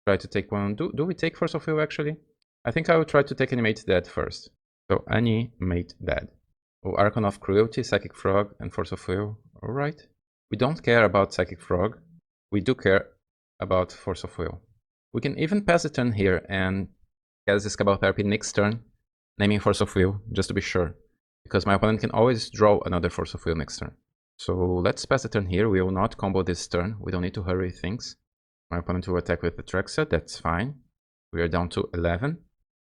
try to take one. Do we take Force of Will actually? I think I will try to take Animate Dead first. So Animate Dead. Oh, Archon of Cruelty, Psychic Frog, and Force of Will. Alright. We don't care about Psychic Frog. We do care about Force of Will. We can even pass the turn here and cast this Cabal Therapy next turn, naming Force of Will, just to be sure. Because my opponent can always draw another Force of Will next turn. So let's pass the turn here. We will not combo this turn. We don't need to hurry things. My opponent will attack with the Thassa. That's fine. We are down to 11.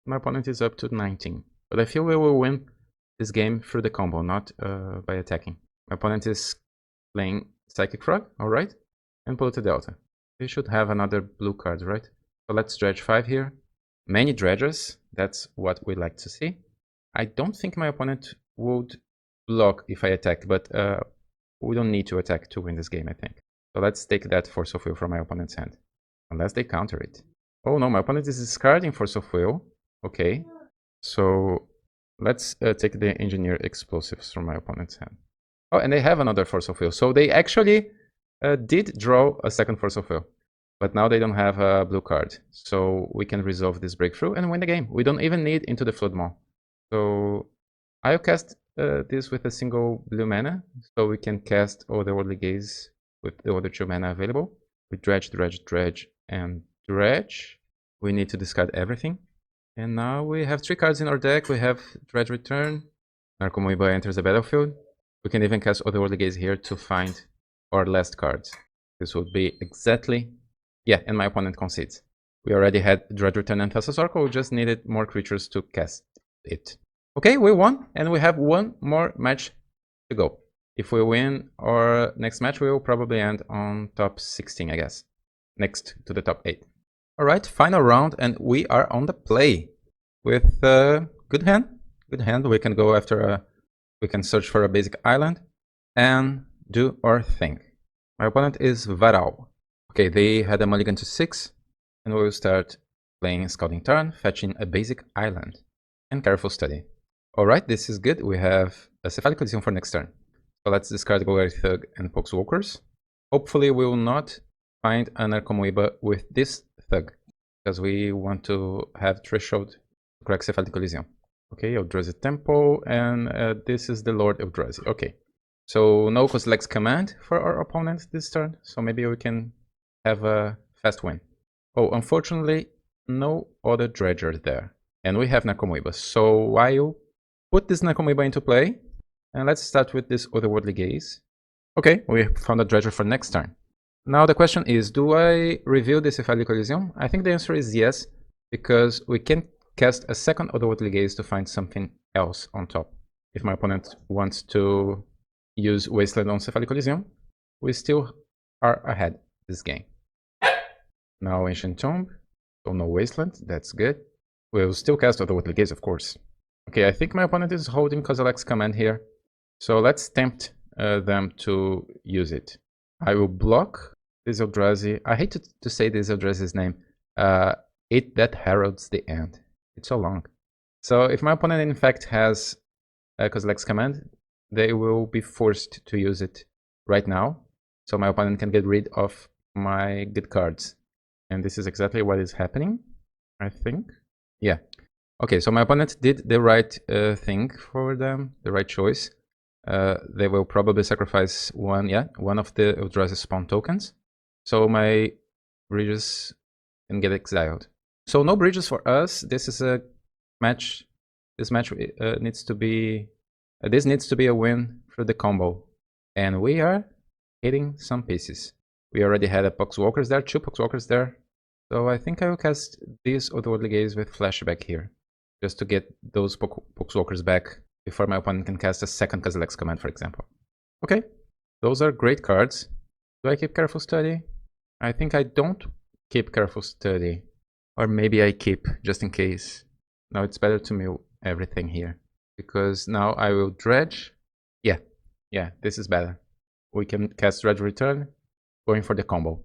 My opponent is up to 19. But I feel we will win this game through the combo, not by attacking. My opponent is playing Psychic Frog, alright, and Polluted Delta. They should have another blue card, right? So let's dredge 5 here. Many dredges, that's what we like to see. I don't think my opponent would block if I attack, but we don't need to attack to win this game, I think. So let's take that Force of Will from my opponent's hand. Unless they counter it. Oh no, my opponent is discarding Force of Will. Okay, so let's take the Engineer Explosives from my opponent's hand. Oh, and they have another Force of Will. So they actually did draw a second Force of Will. But now they don't have a blue card. So we can resolve this breakthrough and win the game. We don't even need Into the Flood Maw. So I'll cast this with a single blue mana. So we can cast Otherworldly Gaze with the other 2 mana available. We dredge, dredge, dredge, and dredge. We need to discard everything. And now we have 3 cards in our deck. We have Dredge Return. Narcomoeba enters the battlefield. We can even cast Otherworldly Gaze here to find our last cards. This would be exactly... Yeah, and my opponent concedes. We already had Dredge Return and Thassa's Oracle. We just needed more creatures to cast it. Okay, we won. And we have 1 more match to go. If we win our next match, we will probably end on top 16, I guess. Next to the top 8. Alright, final round, and we are on the play with good hand. Good hand. We can go after we can search for a basic island and do our thing. My opponent is Varal. Okay, they had a mulligan to 6, and we will start playing Scouting Turn, fetching a basic island and Careful Study. Alright, this is good. We have a Cephalic Coliseum for next turn. So let's discard Golgari Thug and Poxwalkers. Hopefully we will not find an Narcomoeba with this Thug, because we want to have Threshold to crack Cephalic Coliseum. Okay, Eldrazi Temple, and this is the Lord Eldrazi. Okay, so no Kozilek's Command for our opponent this turn, so maybe we can have a fast win. Oh, unfortunately, no other Dredger there. And we have Narcomoeba, so I'll put this Narcomoeba into play. And let's start with this Otherworldly Gaze. Okay, we found a Dredger for next turn. Now the question is, do I reveal this Cephalic Coliseum? I think the answer is yes, because we can cast a second Otherworldly Gaze to find something else on top. If my opponent wants to use Wasteland on Cephalic Coliseum, we still are ahead this game. Now Ancient Tomb, so no Wasteland, that's good. We'll still cast Otherworldly Gaze, of course. Okay, I think my opponent is holding Kozilek's Command here, so let's tempt them to use it. I will block this Eldrazi. I hate to say this Eldrazi's name. It that heralds the end. It's so long. So if my opponent in fact has Kozilek's Command, they will be forced to use it right now. So my opponent can get rid of my good cards. And this is exactly what is happening, I think. Yeah. Okay, so my opponent did the right thing for them, the right choice. They will probably sacrifice one of the Eldrazi spawn tokens. So my bridges can get exiled. So no bridges for us. This is a match. This match needs to be a win for the combo. And we are hitting some pieces. We already had a Poxwalkers there, 2 Poxwalkers there. So I think I will cast this Otherworldly Gaze with Flashback here, just to get those Poxwalkers back before my opponent can cast a second Kozilek's Command, for example. Okay, those are great cards. Do I keep Careful Study? I think I don't keep Careful Study. Or maybe I keep, just in case. Now it's better to mill everything here, because now I will dredge. Yeah, this is better. We can cast Dredge Return, going for the combo.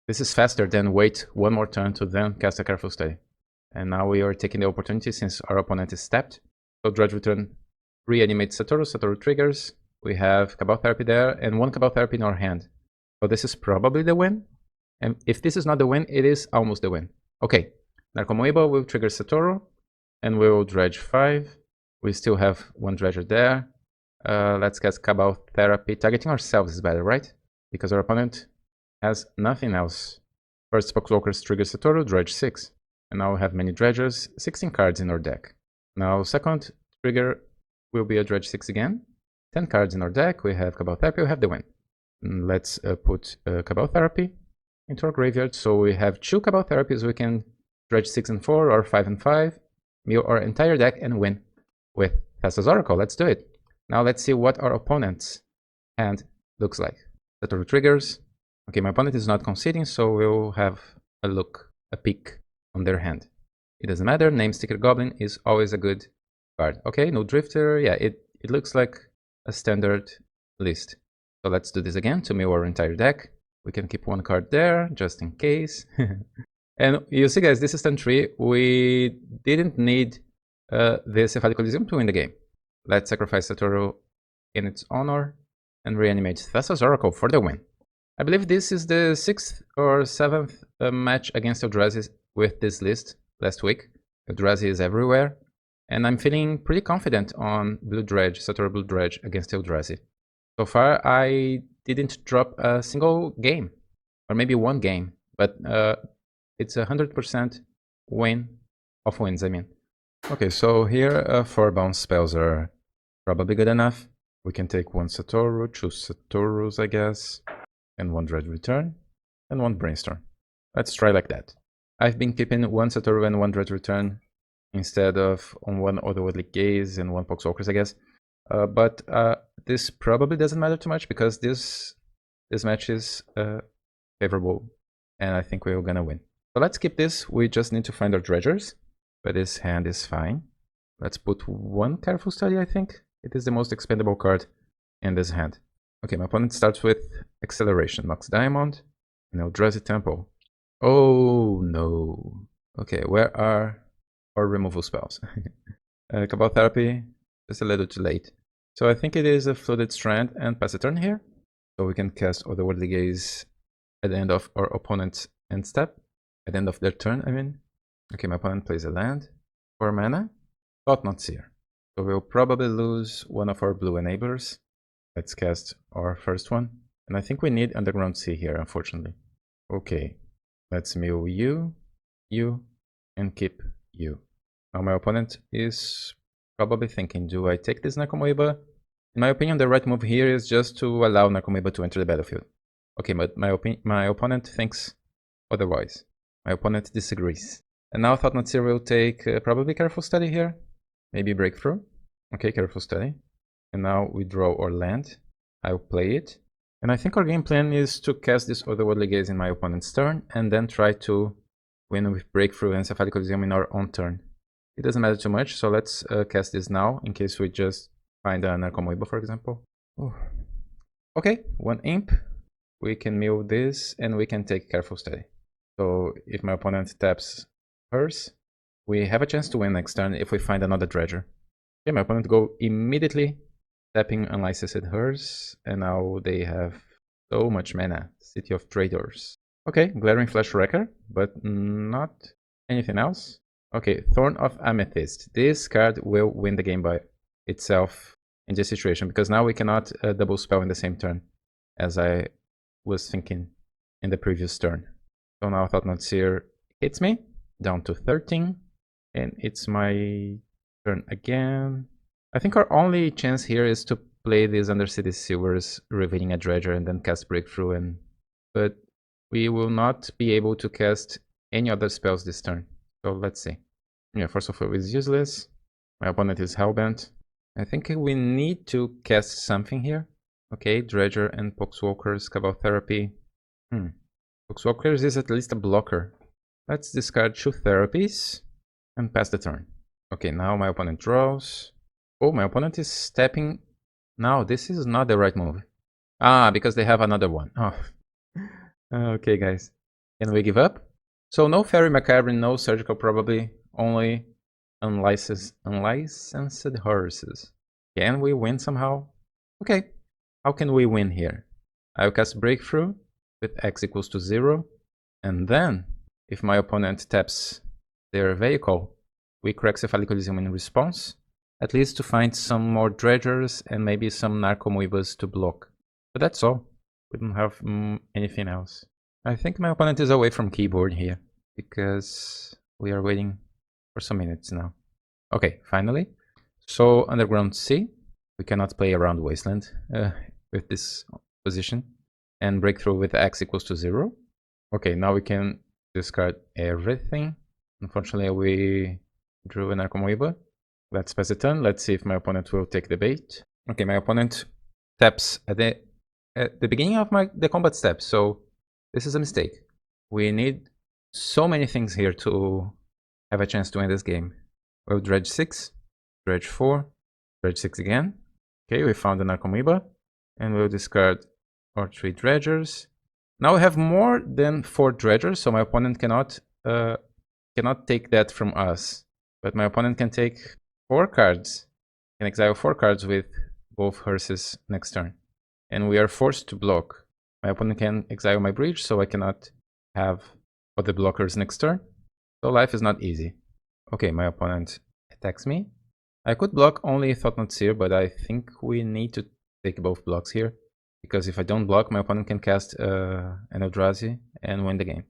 This is faster than wait one more turn to then cast a Careful Study. And now we are taking the opportunity since our opponent is tapped. So Dredge Return reanimates Satoru, Satoru triggers. We have Cabal Therapy there and 1 Cabal Therapy in our hand. So this is probably the win. And if this is not the win, it is almost the win. Okay, Narcomoeba will trigger Satoru. and we will dredge 5. We still have one dredger there. Let's cast Cabal Therapy. Targeting ourselves is better, right? Because our opponent has nothing else. First Poxwalkers trigger Satoru, dredge 6. And now we have many dredgers, 16 cards in our deck. Now second trigger will be a dredge 6 again. 10 cards in our deck, we have Cabal Therapy, we have the win. Let's put Cabal Therapy into our graveyard. So we have 2 Cabal Therapies, we can dredge 6 and 4 or 5 and 5, mill our entire deck and win with Thassa's Oracle. Let's do it. Now let's see what our opponent's hand looks like. Satoru triggers. Okay, my opponent is not conceding, so we'll have a peek on their hand. It doesn't matter, Name Sticker Goblin is always a good card. Okay, no Drifter, yeah, it looks like a standard list. So let's do this again to mill our entire deck. We can keep one card there, just in case. And you see guys, this is turn 3, we didn't need this Cephalic Coliseum to win the game. Let's sacrifice Satoru in its honor and reanimate Thassa's Oracle for the win. I believe this is the 6th or 7th match against Eldrazi with this list last week. Eldrazi is everywhere, and I'm feeling pretty confident on Blue Dredge, Satoru Blue Dredge against Eldrazi. So far, I didn't drop a single game, or maybe one game, but it's 100% win of wins, I mean. Okay, so here 4 bounce spells are probably good enough. We can take one Satoru, 2 Satorus, I guess, and 1 Dredge Return, and 1 Brainstorm. Let's try like that. I've been keeping 1 Satoru and 1 Dredge Return instead of on 1 Otherworldly Gaze and 1 Poxwalkers, I guess. But this probably doesn't matter too much because this match is favorable, and I think we're gonna win. So let's keep this. We just need to find our dredgers, but this hand is fine. Let's put 1 Careful Study, I think. It is the most expendable card in this hand. Okay, my opponent starts with Acceleration, Mox Diamond, and Eldrazi Temple. Oh no. Okay, where are our removal spells? Cabal Therapy, just a little too late. So I think it is a Flooded Strand and pass a turn here. So we can cast Otherworldly Gaze at the end of our opponent's end step. At the end of their turn, I mean. Okay, my opponent plays a land. 4 mana. Thought-Knot Seer. So we'll probably lose one of our blue enablers. Let's cast our first one. And I think we need Underground Sea here, unfortunately. Okay. Let's mill you, and keep you. Now my opponent is probably thinking, do I take this Narcomoeba? In my opinion, the right move here is just to allow Narcomoeba to enter the battlefield. Okay, but my opponent thinks otherwise. My opponent disagrees. And now Thought-Knot Seer will take probably Careful Study here. Maybe Breakthrough. Okay, Careful Study. And now we draw our land. I'll play it. And I think our game plan is to cast this Otherworldly Gaze in my opponent's turn, and then try to win with Breakthrough and Cephalic Coliseum in our own turn. It doesn't matter too much, so let's cast this now, in case we just find a Narcomoeba, for example. Ooh. Okay, 1 Imp. We can mill this, and we can take Careful Study. So if my opponent taps hers, we have a chance to win next turn if we find another Dredger. Okay, my opponent go immediately tapping Unlicensed hers, and now they have so much mana. City of Traders. Okay, Glaring Flash Wrecker, but not anything else. Okay, Thorn of Amethyst. This card will win the game by itself in this situation, because now we cannot double spell in the same turn, as I was thinking in the previous turn. So now Thought-Knot Seer hits me, down to 13, and it's my turn again. I think our only chance here is to play these Undercity Sewers, revealing a Dredger, and then cast Breakthrough, but we will not be able to cast any other spells this turn. So let's see. Yeah, Force of Will is useless. My opponent is Hellbent. I think we need to cast something here. Okay, Dredger and Poxwalkers, Cabal Therapy. Poxwalkers is at least a blocker. Let's discard 2 therapies and pass the turn. Okay, now my opponent draws. Oh, my opponent is stepping. No, this is not the right move. Ah, because they have another one. Oh. Okay, guys. Can we give up? So no Fairy Macabre, no Surgical probably. Only unlicensed horses. Can we win somehow? Okay. How can we win here? I'll cast Breakthrough with X equals to 0. And then, if my opponent taps their vehicle, we crack Cephalic Coliseum in response, at least to find some more Dredgers and maybe some Narcomoebas to block. But that's all. We don't have anything else. I think my opponent is away from keyboard here, because we are waiting for some minutes now. Okay, finally. So Underground C, we cannot play around Wasteland with this position, and Breakthrough with X equals to 0. Okay, now we can discard everything. Unfortunately, we drew an Narcomoeba. Let's pass the turn. Let's see if my opponent will take the bait. Okay, my opponent taps at the beginning of the combat step, so this is a mistake. We need so many things here to have a chance to win this game. We'll dredge 6, dredge 4, dredge 6 again. Okay, we found an Narcomoeba, and we'll discard our 3 dredgers. Now we have more than 4 dredgers, so my opponent cannot take that from us. But my opponent can take 4 cards, can exile 4 cards with both hearses next turn. And we are forced to block. My opponent can exile my bridge, so I cannot have other blockers next turn. So life is not easy. Okay, my opponent attacks me. I could block only Thought-Knot Seer, but I think we need to take both blocks here. Because if I don't block, my opponent can cast an Eldrazi and win the game.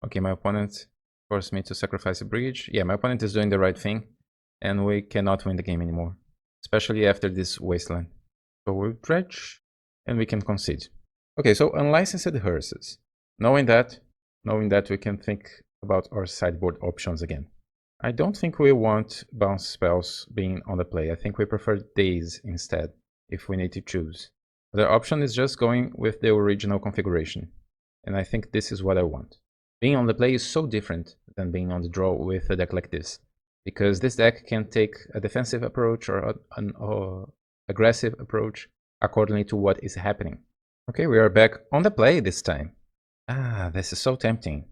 Okay, my opponent forced me to sacrifice a bridge. Yeah, my opponent is doing the right thing. And we cannot win the game anymore. Especially after this Wasteland. So we'll dredge and we can concede. Okay, so unlicensed hearses. Knowing that, we can think about our sideboard options again. I don't think we want bounce spells being on the play. I think we prefer Daze instead, if we need to choose. The option is just going with the original configuration. And I think this is what I want. Being on the play is so different than being on the draw with a deck like this. Because this deck can take a defensive approach or an aggressive approach accordingly to what is happening. Okay, we are back on the play this time. Ah, this is so tempting.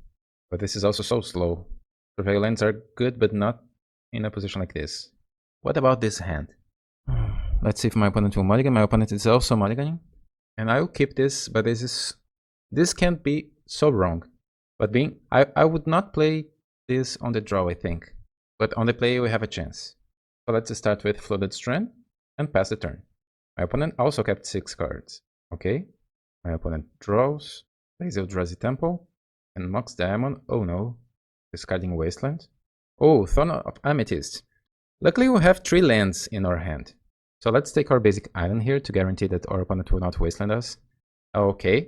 But this is also so slow. Surveil lands are good, but not in a position like this. What about this hand? Let's see if my opponent will mulligan. My opponent is also mulliganing. And I will keep this, but this can't be so wrong. But I would not play this on the draw, I think. But on the play we have a chance. So let's start with Flooded Strand and pass the turn. My opponent also kept 6 cards. Okay. My opponent draws, plays Eldrazi Temple, and Mox Diamond. Oh no. Discarding Wasteland. Oh, Thorn of Amethyst. Luckily we have 3 lands in our hand. So let's take our basic island here to guarantee that our opponent will not wasteland us. Okay.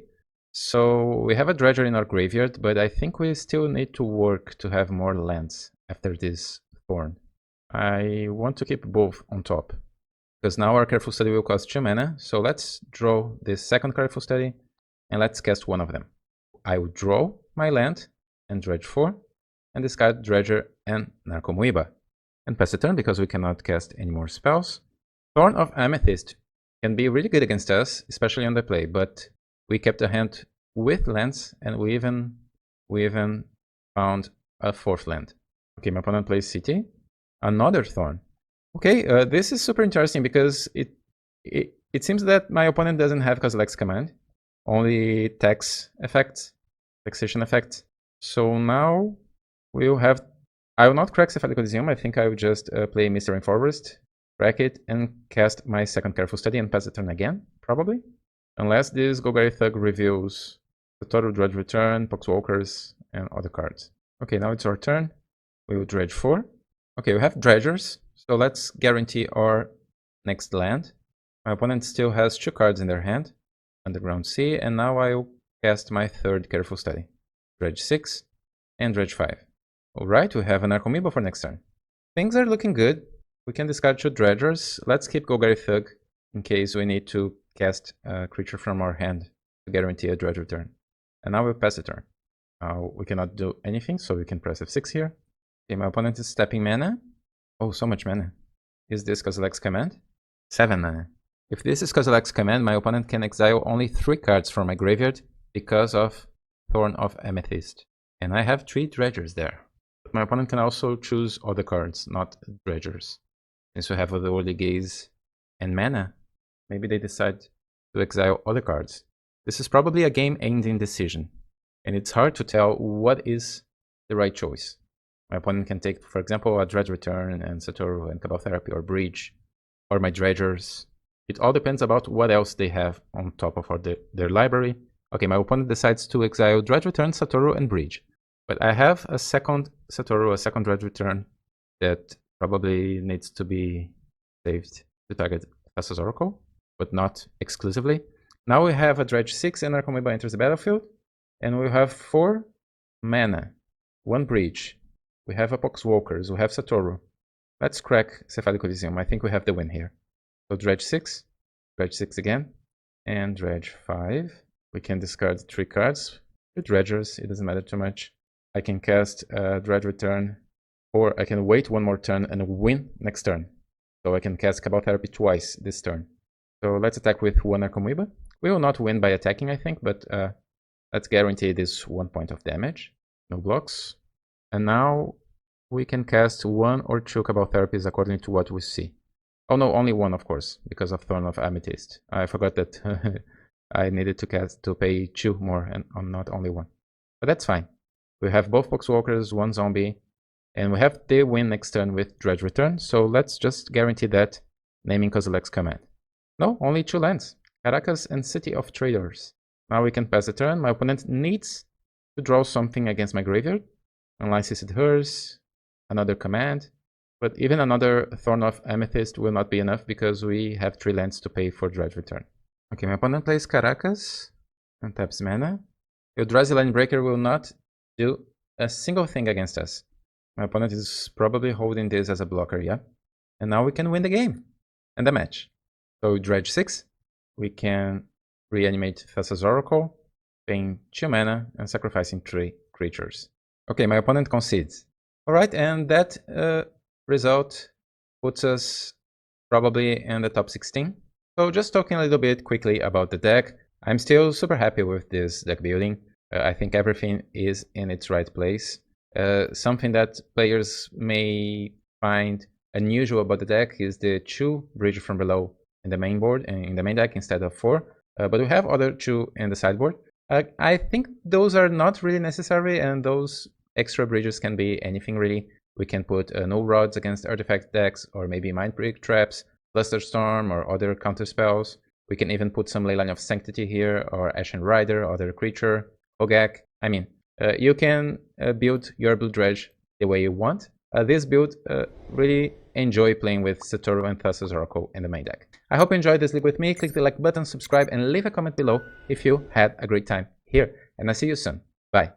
So we have a Dredger in our graveyard, but I think we still need to work to have more lands after this Thorn. I want to keep both on top. Because now our Careful Study will cost 2 mana. So let's draw this second Careful Study and let's cast one of them. I will draw my land and dredge 4 and discard Dredger and Narcomoeba. And pass the turn because we cannot cast any more spells. Thorn of Amethyst can be really good against us, especially on the play, but we kept a hand with lands and we even found a 4th land. Okay, my opponent plays City. Another Thorn. Okay, this is super interesting because it seems that my opponent doesn't have Kozilek's Command, only taxation effects. So now we'll have. I will not crack Cephalic Coliseum. I think I will just play Mystery Forest, crack it, and cast my second Careful Study and pass the turn again, probably. Unless this Golgari Thug reveals Satoru, Dredge Return, Poxwalkers, and other cards. Okay, now it's our turn. We will dredge 4. Okay, we have dredgers, so let's guarantee our next land. My opponent still has 2 cards in their hand, Underground Sea, and now I'll cast my 3rd Careful Study. Dredge 6 and dredge 5. Alright, we have an Narcomoeba for next turn. Things are looking good. We can discard 2 dredgers. Let's keep Golgari Thug in case we need to cast a creature from our hand to guarantee a dredge return. And now we'll pass the turn. We cannot do anything, so we can press F6 here. Okay, my opponent is tapping mana. Oh, so much mana. Is this Kozilek's Command? 7 mana. If this is Kozilek's Command, my opponent can exile only 3 cards from my graveyard because of Thorn of Amethyst. And I have 3 dredgers there. But my opponent can also choose other cards, not dredgers. Since we have Otherworldly Gaze and mana, maybe they decide to exile other cards. This is probably a game-ending decision. And it's hard to tell what is the right choice. My opponent can take, for example, a Dredge Return and Satoru and Cabal Therapy or Breach, or my Dredgers. It all depends about what else they have on top of their library. Okay, my opponent decides to exile Dredge Return, Satoru, and Breach. But I have a second Satoru, a second Dredge Return that probably needs to be saved to target Thassa's Oracle, but not exclusively. Now we have a Dredge 6 and Arcomoeba enters the battlefield, and we have 4 mana, 1 Breach. We have a Poxwalkers, we have Satoru. Let's crack Cephalic Coliseum. I think we have the win here. So Dredge 6 again, and Dredge 5. We can discard 3 cards with Dredgers, it doesn't matter too much. I can cast Dredge Return, or I can wait 1 more turn and win next turn. So I can cast Cabal Therapy twice this turn. So let's attack with 1 Arcomoeba. We will not win by attacking, I think, but let's guarantee this 1 point of damage. No blocks. And now we can cast 1 or 2 Cabal Therapies according to what we see. Oh no, only 1, of course, because of Thorn of Amethyst. I forgot that I needed to pay 2 more and not only 1. But that's fine. We have both Poxwalkers, 1 zombie, and we have the win next turn with Dredge Return, so let's just guarantee that, naming Kozilek's command. No, only 2 lands, Caracas and City of Traders. Now we can pass the turn. My opponent needs to draw something against my graveyard. Unlicensed Hers, another command, but even another Thorn of Amethyst will not be enough because we have 3 lands to pay for Dredge Return. Okay, my opponent plays Caracas and taps mana. Eldrazi Linebreaker will not do a single thing against us. My opponent is probably holding this as a blocker, yeah? And now we can win the game and the match. So Dredge 6, we can reanimate Thassa's Oracle, paying 2 mana and sacrificing 3 creatures. Okay, my opponent concedes. Alright, and that result puts us probably in the top 16. So just talking a little bit quickly about the deck, I'm still super happy with this deck building. I think everything is in its right place. Something that players may find unusual about the deck is the 2 Bridge from Below in the main board and in the main deck instead of 4. But we have other 2 in the sideboard. I think those are not really necessary, and those extra bridges can be anything really. We can put Null Rods against artifact decks, or maybe Mind Break Traps, Flusterstorm, or other counter spells. We can even put some Leyline of Sanctity here, or Ashen Rider, other creature, Ogak. I mean, you can build your Blue Dredge the way you want. This build really enjoy playing with Satoru and Thassa's Oracle in the main deck. I hope you enjoyed this league with me. Click the like button, subscribe, and leave a comment below if you had a great time here. And I'll see you soon. Bye.